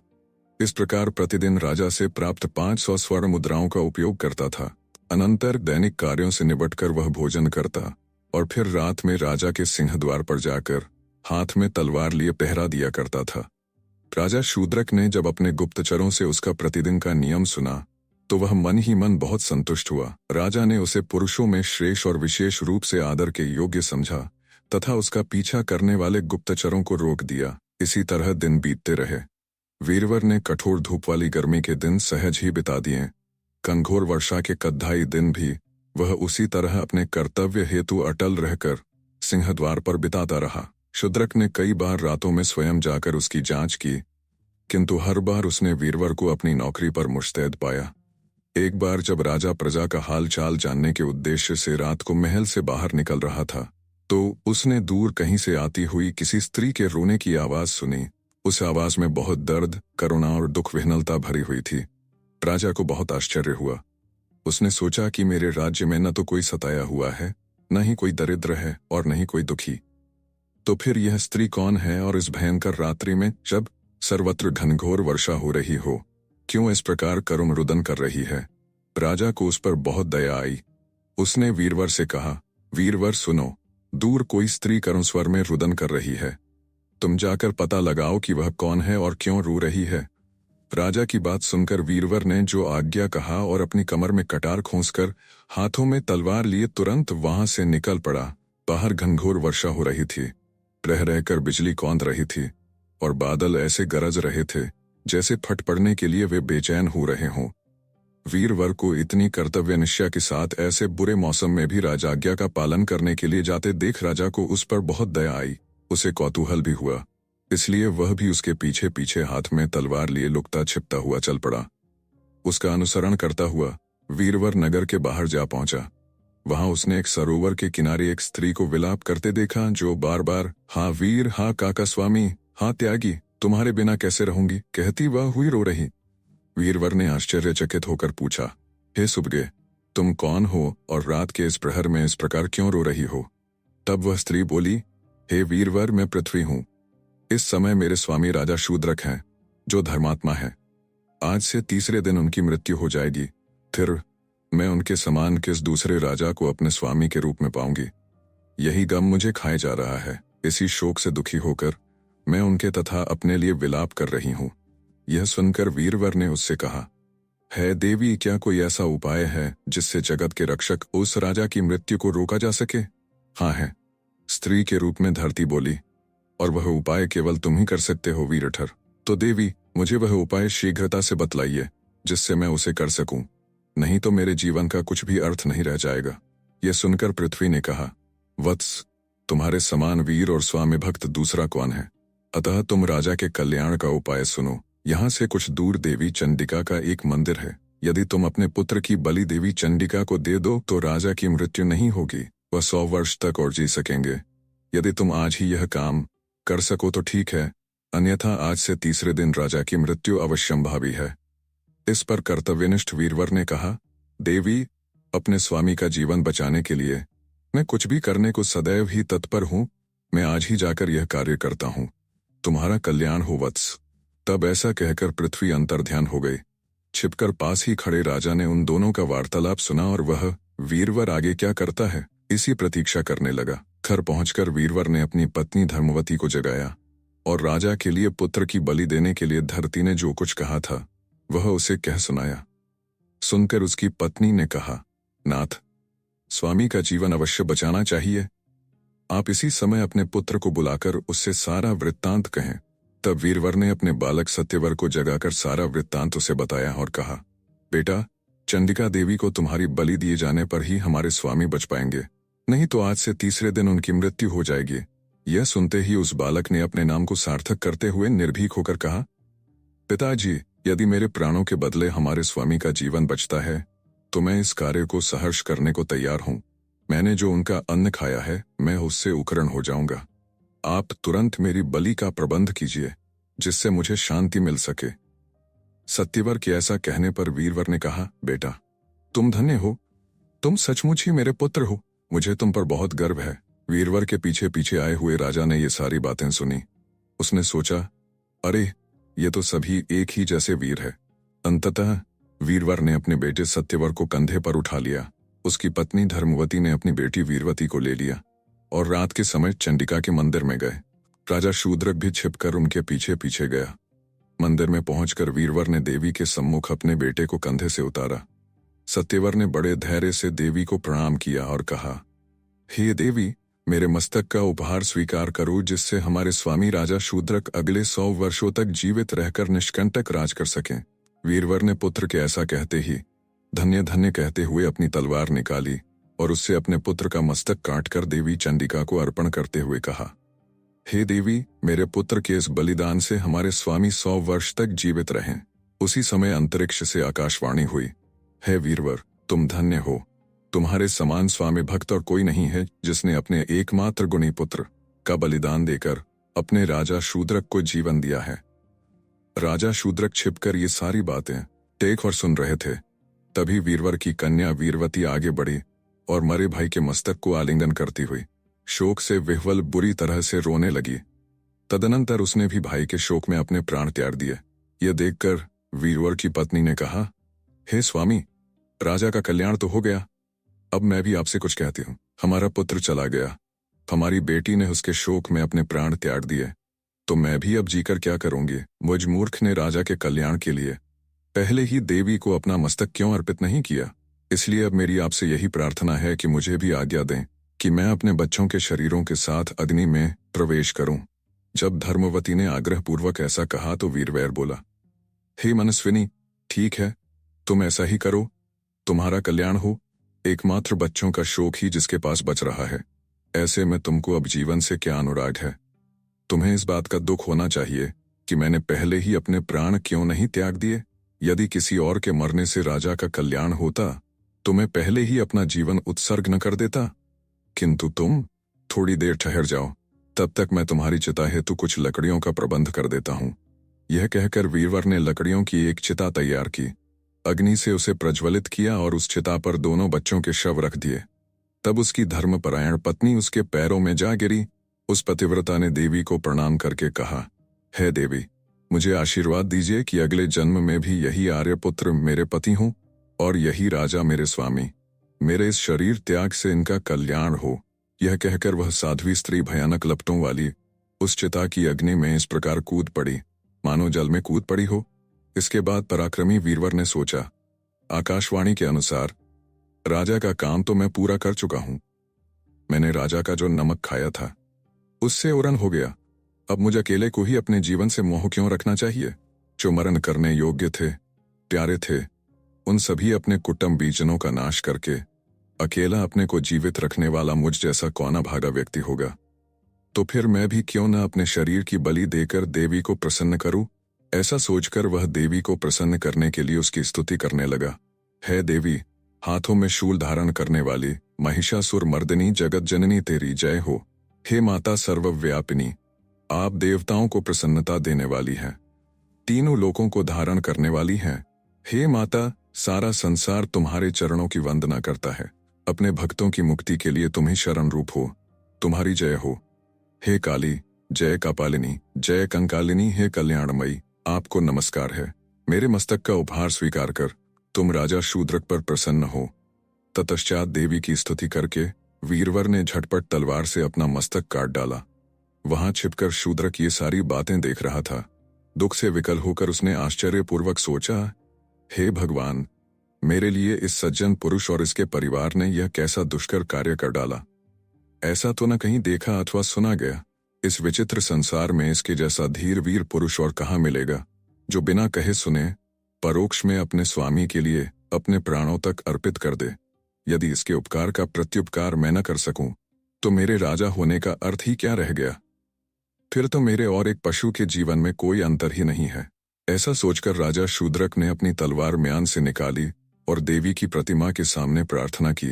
इस प्रकार प्रतिदिन राजा से प्राप्त 500 स्वर्ण मुद्राओं का उपयोग करता था। अनंतर दैनिक कार्यों से निबटकर वह भोजन करता और फिर रात में राजा के सिंहद्वार पर जाकर हाथ में तलवार लिए पहरा दिया करता था। राजा शूद्रक ने जब अपने गुप्तचरों से उसका प्रतिदिन का नियम सुना तो वह मन ही मन बहुत संतुष्ट हुआ। राजा ने उसे पुरुषों में श्रेष्ठ और विशेष रूप से आदर के योग्य समझा तथा उसका पीछा करने वाले गुप्तचरों को रोक दिया। इसी तरह दिन बीतते रहे। वीरवर ने कठोर धूप वाली गर्मी के दिन सहज ही बिता दिए। घनघोर वर्षा के कद्दाई दिन भी वह उसी तरह अपने कर्तव्य हेतु अटल रहकर सिंहद्वार पर बिताता रहा। शूद्रक ने कई बार रातों में स्वयं जाकर उसकी जांच की, किंतु हर बार उसने वीरवर को अपनी नौकरी पर मुस्तैद पाया। एक बार जब राजा प्रजा का हाल चाल जानने के उद्देश्य से रात को महल से बाहर निकल रहा था, तो उसने दूर कहीं से आती हुई किसी स्त्री के रोने की आवाज सुनी। उस आवाज में बहुत दर्द, करुणा और दुख विह्वलता भरी हुई थी। राजा को बहुत आश्चर्य हुआ। उसने सोचा कि मेरे राज्य में न तो कोई सताया हुआ है, न ही कोई दरिद्र है और न ही कोई दुखी। तो फिर यह स्त्री कौन है, और इस भयंकर रात्रि में जब सर्वत्र घनघोर वर्षा हो रही हो, क्यों इस प्रकार करुण रुदन कर रही है? राजा को उस पर बहुत दया आई। उसने वीरवर से कहा, वीरवर सुनो, दूर कोई स्त्री करुण स्वर में रुदन कर रही है। तुम जाकर पता लगाओ कि वह कौन है और क्यों रो रही है। राजा की बात सुनकर वीरवर ने जो आज्ञा कहा और अपनी कमर में कटार खोंसकर हाथों में तलवार लिए तुरंत वहां से निकल पड़ा। बाहर घनघोर वर्षा हो रही थी। रह रहकर बिजली कौंद रही थी और बादल ऐसे गरज रहे थे जैसे फट पड़ने के लिए वे बेचैन हो रहे हों। वीरवर को इतनी कर्तव्य निष्ठा के साथ ऐसे बुरे मौसम में भी राजाज्ञा का पालन करने के लिए जाते देख राजा को उस पर बहुत दया आई। उसे कौतूहल भी हुआ, इसलिए वह भी उसके पीछे पीछे हाथ में तलवार लिए लुकता छिपता हुआ चल पड़ा। उसका अनुसरण करता हुआ वीरवर नगर के बाहर जा पहुंचा। वहां उसने एक सरोवर के किनारे एक स्त्री को विलाप करते देखा, जो बार बार हाँ वीर, हाँ काका स्वामी, हाँ त्यागी, तुम्हारे बिना कैसे रहूंगी कहती वह हुई रो रही। वीरवर ने आश्चर्यचकित होकर पूछा, हे सुबगे, तुम कौन हो और रात के इस प्रहर में इस प्रकार क्यों रो रही हो? तब वह स्त्री बोली, हे वीरवर, मैं पृथ्वी हूं। इस समय मेरे स्वामी राजा शूद्रक हैं, जो धर्मात्मा है। आज से तीसरे दिन उनकी मृत्यु हो जाएगी। फिर मैं उनके समान किस दूसरे राजा को अपने स्वामी के रूप में पाऊंगी? यही गम मुझे खाए जा रहा है। इसी शोक से दुखी होकर मैं उनके तथा अपने लिए विलाप कर रही हूं। यह सुनकर वीरवर ने उससे कहा, है देवी, क्या कोई ऐसा उपाय है जिससे जगत के रक्षक उस राजा की मृत्यु को रोका जा सके? हाँ है, स्त्री के रूप में धरती बोली, और वह उपाय केवल तुम ही कर सकते हो वीरठर। तो देवी, मुझे वह उपाय शीघ्रता से बतलाइए जिससे मैं उसे कर सकूं, नहीं तो मेरे जीवन का कुछ भी अर्थ नहीं रह जाएगा। यह सुनकर पृथ्वी ने कहा, वत्स, तुम्हारे समान वीर और स्वामी भक्त दूसरा कौन है? अतः तुम राजा के कल्याण का उपाय सुनो। यहाँ से कुछ दूर देवी चंडिका का एक मंदिर है। यदि तुम अपने पुत्र की बलि देवी चंडिका को दे दो तो राजा की मृत्यु नहीं होगी, वह 100 वर्ष तक और जी सकेंगे। यदि तुम आज ही यह काम कर सको तो ठीक है, अन्यथा आज से तीसरे दिन राजा की मृत्यु अवश्यंभावी है। इस पर कर्तव्यनिष्ठ वीरवर ने कहा, देवी, अपने स्वामी का जीवन बचाने के लिए मैं कुछ भी करने को सदैव ही तत्पर हूं। मैं आज ही जाकर यह कार्य करता हूं। तुम्हारा कल्याण हो वत्स। तब ऐसा कहकर पृथ्वी अंतर्ध्यान हो गई। छिपकर पास ही खड़े राजा ने उन दोनों का वार्तालाप सुना और वह वीरवर आगे क्या करता है इसी प्रतीक्षा करने लगा। घर पहुंचकर वीरवर ने अपनी पत्नी धर्मवती को जगाया और राजा के लिए पुत्र की बलि देने के लिए धरती ने जो कुछ कहा था वह उसे कह सुनाया। सुनकर उसकी पत्नी ने कहा, नाथ, स्वामी का जीवन अवश्य बचाना चाहिए। आप इसी समय अपने पुत्र को बुलाकर उससे सारा वृत्तांत कहें। तब वीरवर ने अपने बालक सत्यवर को जगाकर सारा वृत्तांत उसे बताया और कहा, बेटा, चंडिका देवी को तुम्हारी बलि दिए जाने पर ही हमारे स्वामी बच पाएंगे, नहीं तो आज से तीसरे दिन उनकी मृत्यु हो जाएगी। यह सुनते ही उस बालक ने अपने नाम को सार्थक करते हुए निर्भीक होकर कहा, पिताजी, यदि मेरे प्राणों के बदले हमारे स्वामी का जीवन बचता है तो मैं इस कार्य को सहर्ष करने को तैयार हूं। मैंने जो उनका अन्न खाया है मैं उससे उकरण हो जाऊंगा। आप तुरंत मेरी बलि का प्रबंध कीजिए जिससे मुझे शांति मिल सके। सत्यवर के ऐसा कहने पर वीरवर ने कहा, बेटा, तुम धन्य हो, तुम सचमुच ही मेरे पुत्र हो। मुझे तुम पर बहुत गर्व है। वीरवर के पीछे पीछे आए हुए राजा ने ये सारी बातें सुनी। उसने सोचा, अरे, ये तो सभी एक ही जैसे वीर है। अंततः वीरवर ने अपने बेटे सत्यवर को कंधे पर उठा लिया। उसकी पत्नी धर्मवती ने अपनी बेटी वीरवती को ले लिया और रात के समय चंडिका के मंदिर में गए। राजा शूद्रक भी छिपकर उनके पीछे पीछे गया। मंदिर में पहुंचकर वीरवर ने देवी के सम्मुख अपने बेटे को कंधे से उतारा। सत्यवर ने बड़े धैर्य से देवी को प्रणाम किया और कहा, हे देवी, मेरे मस्तक का उपहार स्वीकार करो, जिससे हमारे स्वामी राजा शूद्रक अगले 100 वर्षों तक जीवित रहकर निष्कंटक राज कर सकें। वीरवर ने पुत्र के ऐसा कहते ही धन्य धन्य कहते हुए अपनी तलवार निकाली और उससे अपने पुत्र का मस्तक काटकर देवी चंडिका को अर्पण करते हुए कहा, हे देवी, मेरे पुत्र के इस बलिदान से हमारे स्वामी 100 वर्ष तक जीवित रहें। उसी समय अंतरिक्ष से आकाशवाणी हुई, हे वीरवर, तुम धन्य हो। तुम्हारे समान स्वामी भक्त और कोई नहीं है, जिसने अपने एकमात्र गुणी पुत्र का बलिदान देकर अपने राजा शूद्रक को जीवन दिया है। राजा शूद्रक छिपकर ये सारी बातें देख और सुन रहे थे। तभी वीरवर की कन्या वीरवती आगे बढ़ी और मरे भाई के मस्तक को आलिंगन करती हुई शोक से विह्वल बुरी तरह से रोने लगी। तदनंतर उसने भी भाई के शोक में अपने प्राण त्याग दिए। यह देखकर वीरवर की पत्नी ने कहा, हे स्वामी, राजा का कल्याण तो हो गया, अब मैं भी आपसे कुछ कहती हूँ। हमारा पुत्र चला गया, हमारी बेटी ने उसके शोक में अपने प्राण त्याग दिए, तो मैं भी अब जीकर क्या करूंगी। मुझ मूर्ख ने राजा के कल्याण के लिए पहले ही देवी को अपना मस्तक क्यों अर्पित नहीं किया। इसलिए अब मेरी आपसे यही प्रार्थना है कि मुझे भी आज्ञा दें कि मैं अपने बच्चों के शरीरों के साथ अग्नि में प्रवेश करूं। जब धर्मवती ने आग्रहपूर्वक ऐसा कहा तो वीरवर बोला, हे मनस्विनी, ठीक है, तुम ऐसा ही करो, तुम्हारा कल्याण हो। एकमात्र बच्चों का शोक ही जिसके पास बच रहा है, ऐसे में तुमको अब जीवन से क्या अनुराग है। तुम्हें इस बात का दुख होना चाहिए कि मैंने पहले ही अपने प्राण क्यों नहीं त्याग दिए। यदि किसी और के मरने से राजा का कल्याण होता तो मैं पहले ही अपना जीवन उत्सर्ग न कर देता, किंतु तुम थोड़ी देर ठहर जाओ, तब तक मैं तुम्हारी चिता हेतु कुछ लकड़ियों का प्रबंध कर देता हूं। यह कहकर वीरवर ने लकड़ियों की एक चिता तैयार की, अग्नि से उसे प्रज्वलित किया और उस चिता पर दोनों बच्चों के शव रख दिए। तब उसकी धर्मपरायण पत्नी उसके पैरों में जा गिरी। उस पतिव्रता ने देवी को प्रणाम करके कहा, हे देवी, मुझे आशीर्वाद दीजिए कि अगले जन्म में भी यही आर्यपुत्र मेरे पति हों और यही राजा मेरे स्वामी। मेरे इस शरीर त्याग से इनका कल्याण हो। यह कहकर वह साध्वी स्त्री भयानक लपटों वाली उस चिता की अग्नि में इस प्रकार कूद पड़ी मानो जल में कूद पड़ी हो। इसके बाद पराक्रमी वीरवर ने सोचा, आकाशवाणी के अनुसार राजा का काम तो मैं पूरा कर चुका हूं। मैंने राजा का जो नमक खाया था उससे उड़न हो गया। अब मुझे अकेले को ही अपने जीवन से मोह क्यों रखना चाहिए। जो मरण करने योग्य थे, प्यारे थे, उन सभी अपने कुटुंब बीजनों का नाश करके अकेला अपने को जीवित रखने वाला मुझ जैसा कौन भागा व्यक्ति होगा। तो फिर मैं भी क्यों न अपने शरीर की बलि देकर देवी को प्रसन्न करूं। ऐसा सोचकर वह देवी को प्रसन्न करने के लिए उसकी स्तुति करने लगा। हे देवी, हाथों में शूल धारण करने वाली महिषासुर मर्दिनी जगत जननी तेरी जय हो। हे माता सर्वव्यापिनी, आप देवताओं को प्रसन्नता देने वाली हैं, तीनों लोकों को धारण करने वाली हैं। हे माता, सारा संसार तुम्हारे चरणों की वंदना करता है। अपने भक्तों की मुक्ति के लिए तुम ही शरण रूप हो, तुम्हारी जय हो। हे काली, जय कपालिनी, जय कंकालिनी, हे कल्याणमयी, आपको नमस्कार है। मेरे मस्तक का उपहार स्वीकार कर तुम राजा शूद्रक पर प्रसन्न हो। ततश्चात देवी की स्तुति करके वीरवर ने झटपट तलवार से अपना मस्तक काट डाला। वहां छिपकर शूद्रक ये सारी बातें देख रहा था। दुख से विकल होकर उसने आश्चर्यपूर्वक सोचा, हे भगवान, मेरे लिए इस सज्जन पुरुष और इसके परिवार ने यह कैसा दुष्कर कार्य कर डाला। ऐसा तो न कहीं देखा अथवा सुना गया। इस विचित्र संसार में इसके जैसा धीर वीर पुरुष और कहाँ मिलेगा, जो बिना कहे सुने परोक्ष में अपने स्वामी के लिए अपने प्राणों तक अर्पित कर दे। यदि इसके उपकार का प्रत्युपकार मैं न कर सकूं, तो मेरे राजा होने का अर्थ ही क्या रह गया। फिर तो मेरे और एक पशु के जीवन में कोई अंतर ही नहीं है। ऐसा सोचकर राजा शूद्रक ने अपनी तलवार म्यान से निकाली और देवी की प्रतिमा के सामने प्रार्थना की,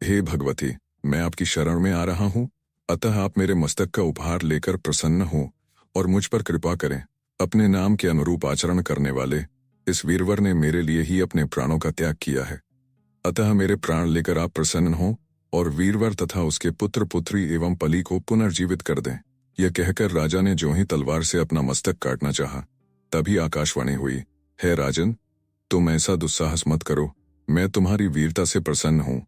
हे भगवती, मैं आपकी शरण में आ रहा हूं, अतः आप मेरे मस्तक का उपहार लेकर प्रसन्न हो और मुझ पर कृपा करें। अपने नाम के अनुरूप आचरण करने वाले इस वीरवर ने मेरे लिए ही अपने प्राणों का त्याग किया है, अतः मेरे प्राण लेकर आप प्रसन्न हो और वीरवर तथा उसके पुत्र पुत्री एवं पली को पुनर्जीवित कर दें। यह कहकर राजा ने जो ही तलवार से अपना मस्तक काटना चाहा, तभी आकाशवाणी हुई, हे राजन, तुम ऐसा दुस्साहस मत करो, मैं तुम्हारी वीरता से प्रसन्न हूं।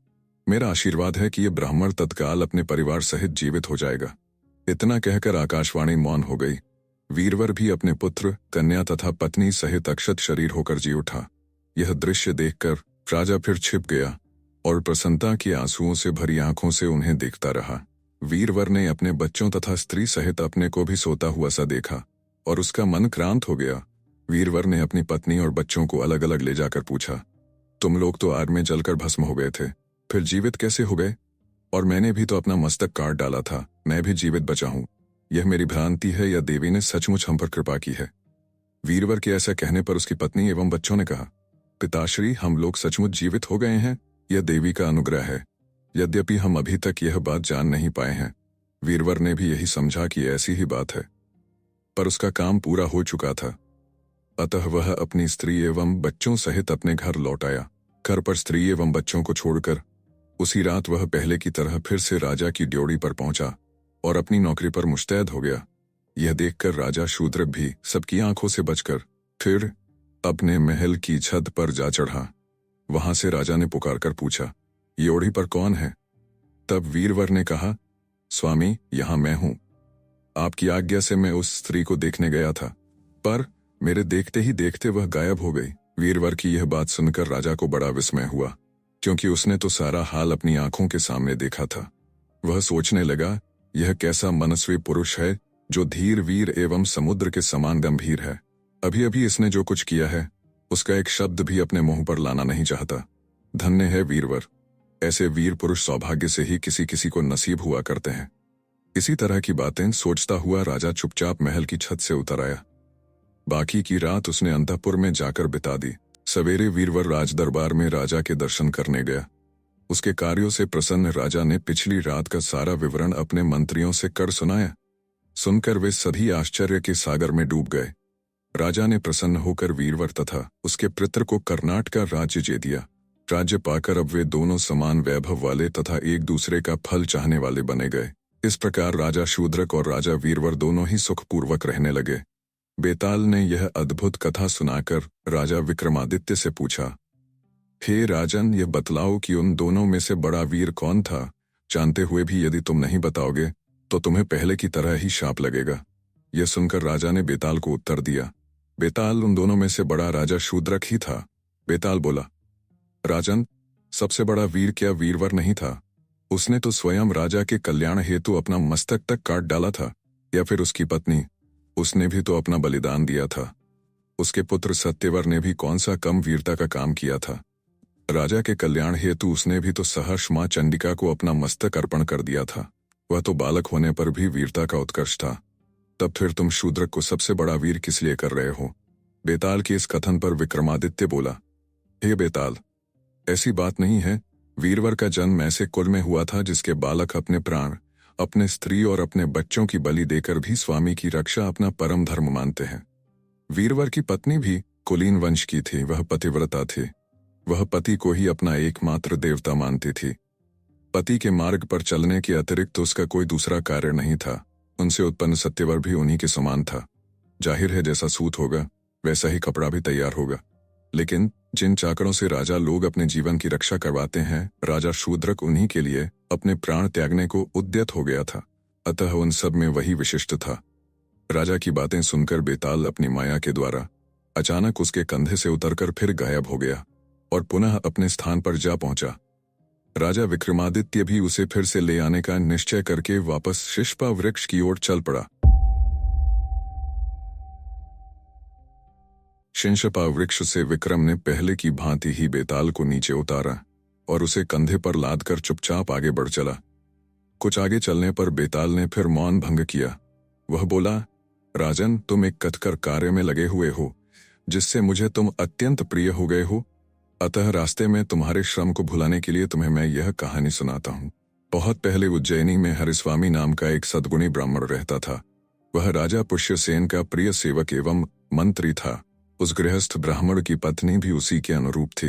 मेरा आशीर्वाद है कि यह ब्राह्मण तत्काल अपने परिवार सहित जीवित हो जाएगा। इतना कहकर आकाशवाणी मौन हो गई। वीरवर भी अपने पुत्र, कन्या तथा पत्नी सहित अक्षत शरीर होकर जी उठा। यह दृश्य देखकर राजा फिर छिप गया और प्रसन्नता के आंसुओं से भरी आंखों से उन्हें देखता रहा। वीरवर ने अपने बच्चों तथा स्त्री सहित अपने को भी सोता हुआ सा देखा और उसका मन क्रांत हो गया। वीरवर ने अपनी पत्नी और बच्चों को अलग अलग ले जाकर पूछा, तुम लोग तो आग में जलकर भस्म हो गए थे, फिर जीवित कैसे हो गए? और मैंने भी तो अपना मस्तक काट डाला था, मैं भी जीवित बचा हूं। यह मेरी भ्रांति है या देवी ने सचमुच हम पर कृपा की है? वीरवर के ऐसा कहने पर उसकी पत्नी एवं बच्चों ने कहा, पिताश्री, हम लोग सचमुच जीवित हो गए हैं, यह देवी का अनुग्रह है। यद्यपि हम अभी तक यह बात जान नहीं पाए हैं। वीरवर ने भी यही समझा कि ऐसी ही बात है, पर उसका काम पूरा हो चुका था, अतः वह अपनी स्त्री एवं बच्चों सहित अपने घर लौट आया। घर पर स्त्री एवं बच्चों को छोड़कर उसी रात वह पहले की तरह फिर से राजा की ड्योढ़ी पर पहुंचा और अपनी नौकरी पर मुस्तैद हो गया। यह देखकर राजा शूद्रक भी सबकी आंखों से बचकर फिर अपने महल की छत पर जा चढ़ा। वहां से राजा ने पुकारकर पूछा, ये ओढ़ी पर कौन है? तब वीरवर ने कहा, स्वामी, यहां मैं हूं। आपकी आज्ञा से मैं उस स्त्री को देखने गया था, पर मेरे देखते ही देखते वह गायब हो गई। वीरवर की यह बात सुनकर राजा को बड़ा विस्मय हुआ, क्योंकि उसने तो सारा हाल अपनी आंखों के सामने देखा था। वह सोचने लगा, यह कैसा मनस्वी पुरुष है जो धीर, वीर एवं समुद्र के समान गंभीर है। अभी अभी इसने जो कुछ किया है उसका एक शब्द भी अपने मुंह पर लाना नहीं चाहता। धन्य है वीरवर, ऐसे वीर पुरुष सौभाग्य से ही किसी किसी को नसीब हुआ करते हैं। इसी तरह की बातें सोचता हुआ राजा चुपचाप महल की छत से उतर आया। बाकी की रात उसने अंतःपुर में जाकर बिता दी। सवेरे वीरवर राज दरबार में राजा के दर्शन करने गया। उसके कार्यों से प्रसन्न राजा ने पिछली रात का सारा विवरण अपने मंत्रियों से कर सुनाया। सुनकर वे सभी आश्चर्य के सागर में डूब गए। राजा ने प्रसन्न होकर वीरवर तथा उसके पुत्र को कर्नाटक का राज्य दे दिया। राज्य पाकर अब वे दोनों समान वैभव वाले तथा एक दूसरे का फल चाहने वाले बने गए। इस प्रकार राजा शूद्रक और राजा वीरवर दोनों ही सुखपूर्वक रहने लगे। बेताल ने यह अद्भुत कथा सुनाकर राजा विक्रमादित्य से पूछा, हे राजन, यह बतलाओ कि उन दोनों में से बड़ा वीर कौन था? जानते हुए भी यदि तुम नहीं बताओगे तो तुम्हें पहले की तरह ही शाप लगेगा। यह सुनकर राजा ने बेताल को उत्तर दिया, बेताल, उन दोनों में से बड़ा राजा शूद्रक ही था। बेताल बोला, राजन, सबसे बड़ा वीर क्या वीरवर नहीं था? उसने तो स्वयं राजा के कल्याण हेतु अपना मस्तक तक काट डाला था। या फिर उसकी पत्नी, उसने भी तो अपना बलिदान दिया था। उसके पुत्र सत्यवर ने भी कौन सा कम वीरता का काम किया था। राजा के कल्याण हेतु उसने भी तो सहर्ष मां चंडिका को अपना मस्तक अर्पण कर दिया था। वह तो बालक होने पर भी वीरता का उत्कर्ष था। तब फिर तुम शूद्रक को सबसे बड़ा वीर किस लिए कर रहे हो? बेताल के इस कथन पर विक्रमादित्य बोला, हे बेताल, ऐसी बात नहीं है। वीरवर का जन्म ऐसे कुल में हुआ था जिसके बालक अपने प्राण, अपने स्त्री और अपने बच्चों की बलि देकर भी स्वामी की रक्षा अपना परम धर्म मानते हैं। वीरवर की पत्नी भी कुलीन वंश की थी। वह पतिव्रता थी। वह पति को ही अपना एकमात्र देवता मानती थी। पति के मार्ग पर चलने के अतिरिक्त उसका कोई दूसरा कार्य नहीं था। उनसे उत्पन्न सत्यवर भी उन्हीं के समान था। जाहिर है, जैसा सूत होगा वैसा ही कपड़ा भी तैयार होगा। लेकिन जिन चाकरों से राजा लोग अपने जीवन की रक्षा करवाते हैं, राजा शूद्रक उन्हीं के लिए अपने प्राण त्यागने को उद्यत हो गया था। अतः उन सब में वही विशिष्ट था। राजा की बातें सुनकर बेताल अपनी माया के द्वारा अचानक उसके कंधे से उतरकर फिर गायब हो गया और पुनः अपने स्थान पर जा पहुंचा। राजा विक्रमादित्य भी उसे फिर से ले आने का निश्चय करके वापस शिष्पा वृक्ष की ओर चल पड़ा। शिंशपा वृक्ष से विक्रम ने पहले की भांति ही बेताल को नीचे उतारा और उसे कंधे पर लादकर चुपचाप आगे बढ़ चला। कुछ आगे चलने पर बेताल ने फिर मौन भंग किया। वह बोला, राजन, तुम एक कथकर कार्य में लगे हुए हो जिससे मुझे तुम अत्यंत प्रिय हो गए हो। अतः रास्ते में तुम्हारे श्रम को भुलाने के लिए तुम्हें मैं यह कहानी सुनाता हूँ। बहुत पहले उज्जैनी में हरिस्वामी नाम का एक सद्गुणी ब्राह्मण रहता था। वह राजा पुष्यसेन का प्रिय सेवक एवं मंत्री था। उस गृहस्थ ब्राह्मण की पत्नी भी उसी के अनुरूप थी।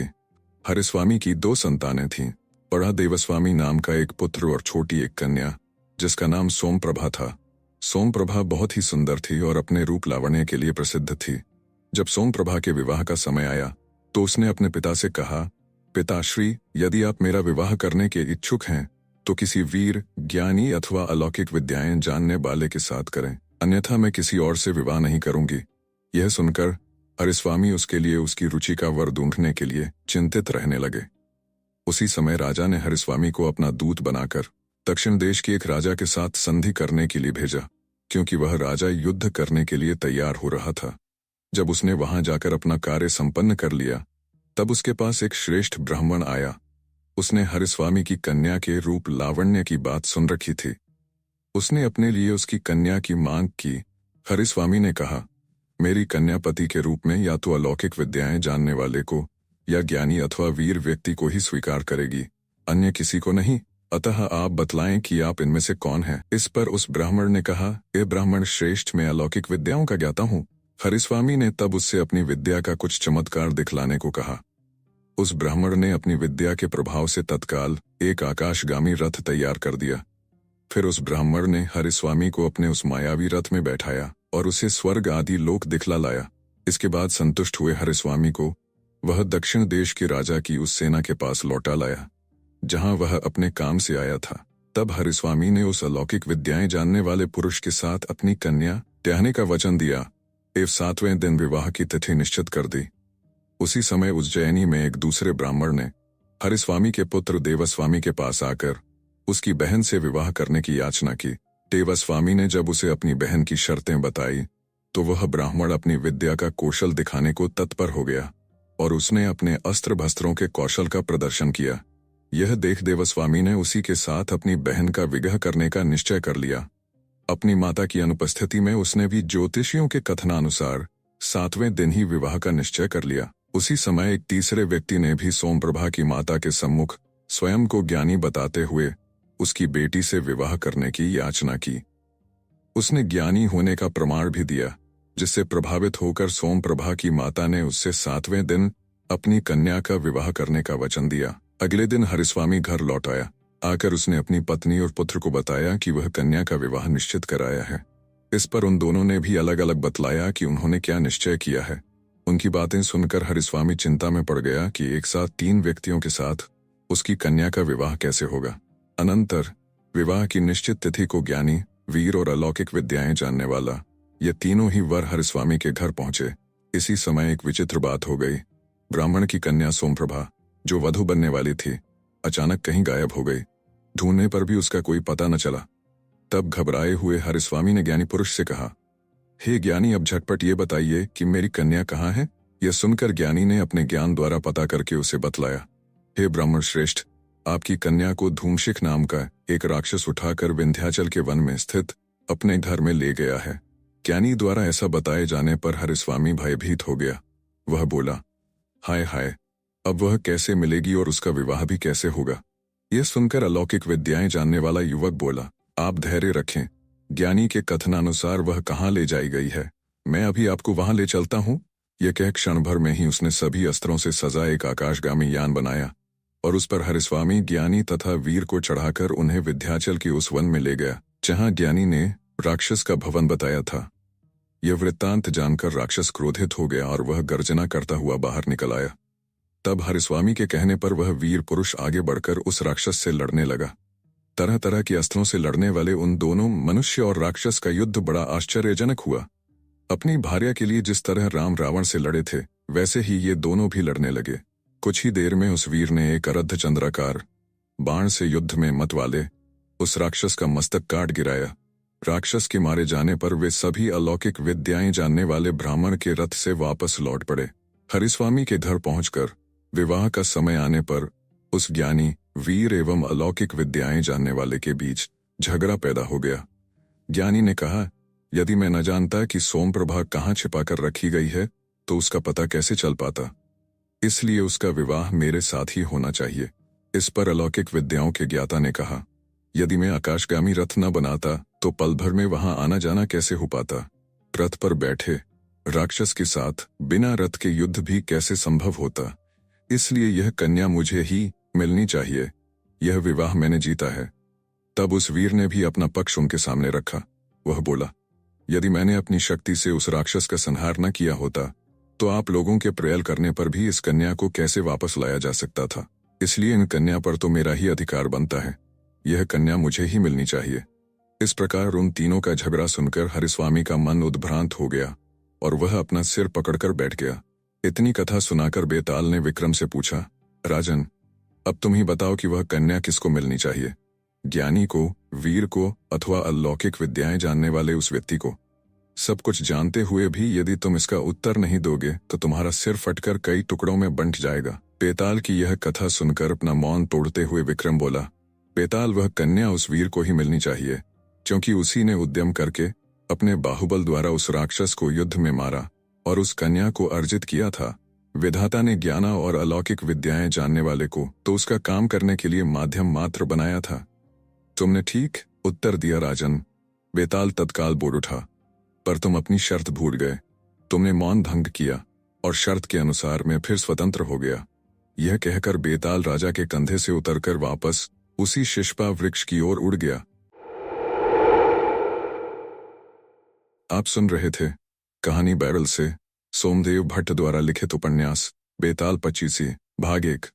हरिस्वामी की 2 संतानें थीं। बड़ा देवस्वामी नाम का एक पुत्र और छोटी एक कन्या, जिसका नाम सोमप्रभा था। सोमप्रभा बहुत ही सुंदर थी और अपने रूप लावण्य के लिए प्रसिद्ध थी। जब सोमप्रभा के विवाह का समय आया तो उसने अपने पिता से कहा, पिताश्री, यदि आप मेरा विवाह करने के इच्छुक हैं तो किसी वीर, ज्ञानी अथवा अलौकिक विद्याएं जानने वाले के साथ करें, अन्यथा मैं किसी और से विवाह नहीं करूंगी। यह सुनकर हरिस्वामी उसके लिए उसकी रुचि का वर ढूंढने के लिए चिंतित रहने लगे। उसी समय राजा ने हरिस्वामी को अपना दूत बनाकर दक्षिण देश के एक राजा के साथ संधि करने के लिए भेजा, क्योंकि वह राजा युद्ध करने के लिए तैयार हो रहा था। जब उसने वहां जाकर अपना कार्य संपन्न कर लिया, तब उसके पास एक श्रेष्ठ ब्राह्मण आया। उसने हरिस्वामी की कन्या के रूप लावण्य की बात सुन रखी थी। उसने अपने लिए उसकी कन्या की मांग की। हरिस्वामी ने कहा, मेरी कन्या पति के रूप में या तो अलौकिक विद्याएं जानने वाले को या ज्ञानी अथवा वीर व्यक्ति को ही स्वीकार करेगी, अन्य किसी को नहीं। अतः आप बतलाएं कि आप इनमें से कौन हैं। इस पर उस ब्राह्मण ने कहा, ए ब्राह्मण श्रेष्ठ, मैं अलौकिक विद्याओं का ज्ञाता हूँ। हरिस्वामी ने तब उससे अपनी विद्या का कुछ चमत्कार दिखलाने को कहा। उस ब्राह्मण ने अपनी विद्या के प्रभाव से तत्काल एक आकाशगामी रथ तैयार कर दिया। फिर उस ब्राह्मण ने हरिस्वामी को अपने उस मायावी रथ में बैठाया और उसे स्वर्ग आदि लोक दिखला लाया। इसके बाद संतुष्ट हुए हरिस्वामी को वह दक्षिण देश के राजा की उस सेना के पास लौटा लाया जहां वह अपने काम से आया था। तब हरिस्वामी ने उस अलौकिक विद्याएं जानने वाले पुरुष के साथ अपनी कन्या त्यागने का वचन दिया एवं 7वें दिन विवाह की तिथि निश्चित कर दी। उसी समय उज्जैनी में एक दूसरे ब्राह्मण ने हरिस्वामी के पुत्र देवस्वामी के पास आकर उसकी बहन से विवाह करने की याचना की। देवस्वामी ने जब उसे अपनी बहन की शर्तें बताई तो वह ब्राह्मण अपनी विद्या का कौशल दिखाने को तत्पर हो गया और उसने अपने अस्त्र भस्त्रों के कौशल का प्रदर्शन किया। यह देख देवस्वामी ने उसी के साथ अपनी बहन का विवाह करने का निश्चय कर लिया। अपनी माता की अनुपस्थिति में उसने भी ज्योतिषियों के कथनानुसार 7वें दिन ही विवाह का निश्चय कर लिया। उसी समय एक तीसरे व्यक्ति ने भी सोमप्रभा की माता के सम्मुख स्वयं को ज्ञानी बताते हुए उसकी बेटी से विवाह करने की याचना की। उसने ज्ञानी होने का प्रमाण भी दिया, जिससे प्रभावित होकर सोमप्रभा की माता ने उससे 7वें दिन अपनी कन्या का विवाह करने का वचन दिया। अगले दिन हरिस्वामी घर लौट आया। आकर उसने अपनी पत्नी और पुत्र को बताया कि वह कन्या का विवाह निश्चित कराया है। इस पर उन दोनों ने भी अलग अलग बतलाया कि उन्होंने क्या निश्चय किया है। उनकी बातें सुनकर हरिस्वामी चिंता में पड़ गया कि एक साथ 3 व्यक्तियों के साथ उसकी कन्या का विवाह कैसे होगा। अनंतर विवाह की निश्चित तिथि को ज्ञानी, वीर और अलौकिक विद्याएं जानने वाला ये तीनों ही वर हरिस्वामी के घर पहुंचे। इसी समय एक विचित्र बात हो गई। ब्राह्मण की कन्या सोमप्रभा, जो वधू बनने वाली थी, अचानक कहीं गायब हो गई। ढूंढने पर भी उसका कोई पता न चला। तब घबराए हुए हरिस्वामी ने ज्ञानी पुरुष से कहा, हे ज्ञानी, अब झटपट ये बताइए कि मेरी कन्या कहाँ है। यह सुनकर ज्ञानी ने अपने ज्ञान द्वारा पता करके उसे बतलाया, हे ब्राह्मण श्रेष्ठ, आपकी कन्या को धूमशिख नाम का एक राक्षस उठाकर विंध्याचल के वन में स्थित अपने घर में ले गया है। ज्ञानी द्वारा ऐसा बताए जाने पर हरिस्वामी भयभीत हो गया। वह बोला, हाय हाय, अब वह कैसे मिलेगी और उसका विवाह भी कैसे होगा। यह सुनकर अलौकिक विद्याएं जानने वाला युवक बोला, आप धैर्य रखें, ज्ञानी के कथनानुसार वह कहाँ ले जाई गई है, मैं अभी आपको वहां ले चलता हूँ। यह कह क्षण भर में ही उसने सभी अस्त्रों से सजा एक आकाशगामी यान बनाया और उस पर हरिस्वामी, ज्ञानी तथा वीर को चढ़ाकर उन्हें विंध्याचल के उस वन में ले गया जहां ज्ञानी ने राक्षस का भवन बताया था। यह वृत्तांत जानकर राक्षस क्रोधित हो गया और वह गर्जना करता हुआ बाहर निकल आया। तब हरिस्वामी के कहने पर वह वीर पुरुष आगे बढ़कर उस राक्षस से लड़ने लगा। तरह तरह के अस्त्रों से लड़ने वाले उन दोनों मनुष्य और राक्षस का युद्ध बड़ा आश्चर्यजनक हुआ। अपनी भार्या के लिए जिस तरह राम रावण से लड़े थे, वैसे ही ये दोनों भी लड़ने लगे। कुछ ही देर में उस वीर ने एक अर्ध चंद्राकार बाण से युद्ध में मत वाले उस राक्षस का मस्तक काट गिराया। राक्षस के मारे जाने पर वे सभी अलौकिक विद्याएं जानने वाले ब्राह्मण के रथ से वापस लौट पड़े। हरिस्वामी के घर पहुंचकर विवाह का समय आने पर उस ज्ञानी, वीर एवं अलौकिक विद्याएं जानने वाले के बीच झगड़ा पैदा हो गया। ज्ञानी ने कहा, यदि मैं न जानता कि सोमप्रभा कहाँ छिपाकर रखी गई है तो उसका पता कैसे चल पाता, इसलिए उसका विवाह मेरे साथ ही होना चाहिए। इस पर अलौकिक विद्याओं के ज्ञाता ने कहा, यदि मैं आकाशगामी रथ न बनाता तो पल भर में वहां आना जाना कैसे हो पाता। रथ पर बैठे राक्षस के साथ बिना रथ के युद्ध भी कैसे संभव होता। इसलिए यह कन्या मुझे ही मिलनी चाहिए। यह विवाह मैंने जीता है। तब उस वीर ने भी अपना पक्ष उनके सामने रखा। वह बोला, यदि मैंने अपनी शक्ति से उस राक्षस का संहार न किया होता तो आप लोगों के प्रयाल करने पर भी इस कन्या को कैसे वापस लाया जा सकता था। इसलिए इन कन्या पर तो मेरा ही अधिकार बनता है। यह कन्या मुझे ही मिलनी चाहिए। इस प्रकार उन तीनों का झगड़ा सुनकर हरिस्वामी का मन उद्भ्रांत हो गया और वह अपना सिर पकड़कर बैठ गया। इतनी कथा सुनाकर बेताल ने विक्रम से पूछा, राजन, अब तुम ही बताओ कि वह कन्या किसको मिलनी चाहिए, ज्ञानी को, वीर को, अथवा अलौकिक विद्याएं जानने वाले उस व्यक्ति को? सब कुछ जानते हुए भी यदि तुम इसका उत्तर नहीं दोगे तो तुम्हारा सिर फटकर कई टुकड़ों में बंट जाएगा। बेताल की यह कथा सुनकर अपना मौन तोड़ते हुए विक्रम बोला, बेताल, वह कन्या उस वीर को ही मिलनी चाहिए, क्योंकि उसी ने उद्यम करके अपने बाहुबल द्वारा उस राक्षस को युद्ध में मारा और उस कन्या को अर्जित किया था। विधाता ने ज्ञाना और अलौकिक विद्याएं जानने वाले को तो उसका काम करने के लिए माध्यम मात्र बनाया था। तुमने ठीक उत्तर दिया राजन, बेताल तत्काल बोल उठा, पर तुम अपनी शर्त भूल गए। तुमने मौन भंग किया और शर्त के अनुसार मैं फिर स्वतंत्र हो गया। यह कहकर बेताल राजा के कंधे से उतरकर वापस उसी शिशपा वृक्ष की ओर उड़ गया। आप सुन रहे थे कहानी बैरल से सोमदेव भट्ट द्वारा लिखित उपन्यास बेताल पचीसी भाग 1।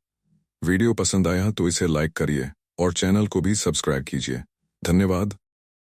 वीडियो पसंद आया तो इसे लाइक करिए और चैनल को भी सब्सक्राइब कीजिए। धन्यवाद।